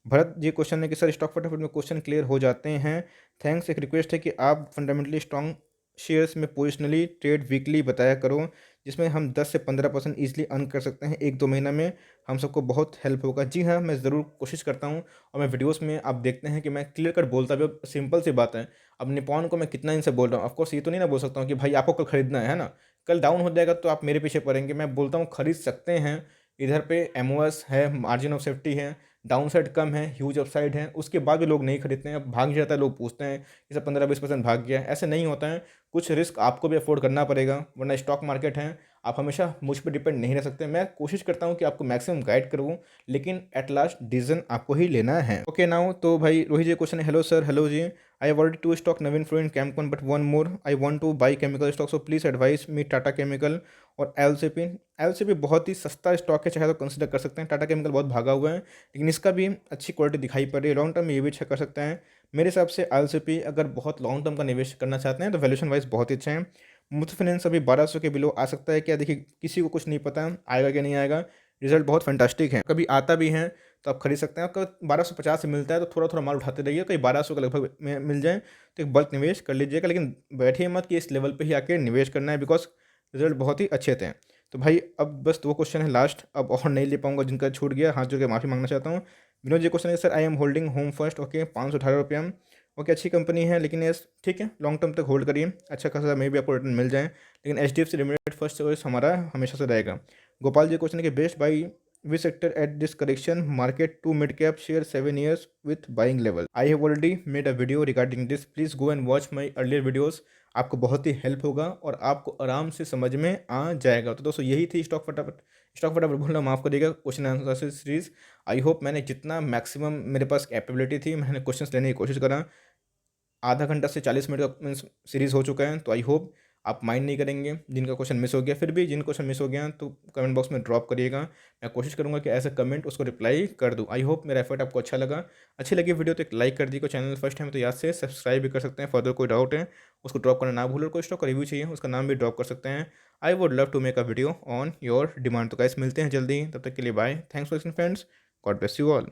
भरत जी क्वेश्चन है कि सर स्टॉक फटाफट में क्वेश्चन क्लियर हो जाते हैं, थैंक्स। एक रिक्वेस्ट है कि आप फंडामेंटली स्ट्रॉन्ग शेयर्स में पोजिशनली ट्रेड वीकली बताया करो, जिसमें हम 10 से 15% ईजिली अर्न कर सकते हैं 1-2 महीना में, हम सबको बहुत हेल्प होगा। जी हाँ, मैं ज़रूर कोशिश करता हूँ, और मैं वीडियोस में आप देखते हैं कि मैं क्लियर कट बोलता भी, सिंपल सी बात है। अब निपॉन को मैं कितना इनसे बोल रहा हूँ, ऑफकोर्स ये तो नहीं ना बोल सकता हूँ कि भाई आपको कल खरीदना है ना, कल डाउन हो जाएगा तो आप मेरे पीछे पड़ेंगे। मैं बोलता हूँ खरीद सकते हैं, इधर पे एमओएस है, मार्जिन ऑफ सेफ्टी है, डाउन साइड कम है, ह्यूज अपसाइड है, उसके बाद भी लोग नहीं खरीदते हैं, भाग जाता है। लोग पूछते हैं कि सर 15-20% भाग गया, ऐसे नहीं होता है। कुछ रिस्क आपको भी अफोर्ड करना पड़ेगा, वरना स्टॉक मार्केट है, आप हमेशा मुझ पर डिपेंड नहीं रह सकते। मैं कोशिश करता हूँ कि आपको मैक्सिमम गाइड करूँ, लेकिन एट लास्ट डिसीजन आपको ही लेना है। ओके नाउ, तो भाई रोहित जी क्वेश्चन है, हेलो सर, हेलो जी, I have already 2 stock Navin flow in Chemcon but one more I want to buy chemical stock, so please advise me Tata chemical और एलसीपी। एलसीपी बहुत ही सस्ता स्टॉक है, चाहे तो कंसिडर कर सकते हैं। टाटा केमिकल बहुत भागा हुआ है, लेकिन इसका भी अच्छी क्वालिटी दिखाई पड़ रही है, लॉन्ग टर्म में ये भी अच्छा कर सकता है। मेरे हिसाब से एलसीपी अगर बहुत लॉन्ग टर्म का निवेश करना चाहते हैं तो वैल्यूएशन वाइज बहुत ही अच्छा है। मुथूट फाइनेंस अभी 1200 के बिलो आ सकता है क्या? देखिए किसी को कुछ नहीं पता आएगा कि नहीं आएगा, रिजल्ट बहुत फैंटास्टिक है, कभी आता भी है तो आप खरीद सकते हैं। आपका 1250 से मिलता है तो थोड़ा थोड़ा माल उठाते रहिए, कहीं 1200 के लगभग में मिल जाए तो एक बल्क निवेश कर लीजिएगा, लेकिन बैठिए मत कि इस लेवल पे ही आके निवेश करना है, बिकॉज रिजल्ट बहुत ही अच्छे थे। तो भाई अब बस 2 क्वेश्चन है लास्ट, अब और नहीं ले पाऊँगा, जिनका छूट गया हाथ जोड़ के माफ़ी माँगना चाहता हूँ। विनोद जी क्वेश्चन है sir, I am holding home first, okay, ₹518। Okay, अच्छी कंपनी है, लेकिन ये ठीक है, लॉन्ग टर्म तक होल्ड करिए, अच्छा खासा मे भी आपको रिटर्न मिल जाए, लेकिन एचडीएफसी लिमिटेड फर्स्ट चॉइस हमारा हमेशा से रहेगा। गोपाल जी क्वेश्चन है कि best buy which sector at this correction market to mid cap share 7 years with buying level। I have already made a video regarding this, please go and watch my earlier videos. आपको बहुत ही help होगा और आपको आराम से समझ में आ जाएगा। तो दोस्तों यही थी स्टॉक फटाफट बोलना माफ़ करिएगा, question answer series. I hope मैंने जितना मैक्सिमम मेरे पास कैपेबिलिटी थी मैंने क्वेश्चंस लेने की कोशिश करा। आधा घंटा से 40 मिनट का मीन्स सीरीज़ हो चुका है, तो आई होप आप माइंड नहीं करेंगे जिनका क्वेश्चन मिस हो गया। फिर भी जिन क्वेश्चन मिस हो गया तो कमेंट बॉक्स में ड्रॉप करिएगा, मैं कोशिश करूंगा कि ऐसा कमेंट उसको रिप्लाई कर दूं। आई होप मेरा एफर्ट आपको अच्छा लगा। अच्छी लगी वीडियो तो एक लाइक कर दीजिए, चैनल फर्स्ट टाइम तो याद से सब्सक्राइब भी कर सकते हैं। फर्दर कोई डाउट है उसको ड्रॉप करना ना भूलो, कोई स्टॉक का रिव्यू चाहिए उसका नाम भी ड्रॉप कर सकते हैं। I would love to make a video on your demand. तो गाइस मिलते हैं जल्दी, तब तक के लिए bye, thanks for listening friends, God bless you all.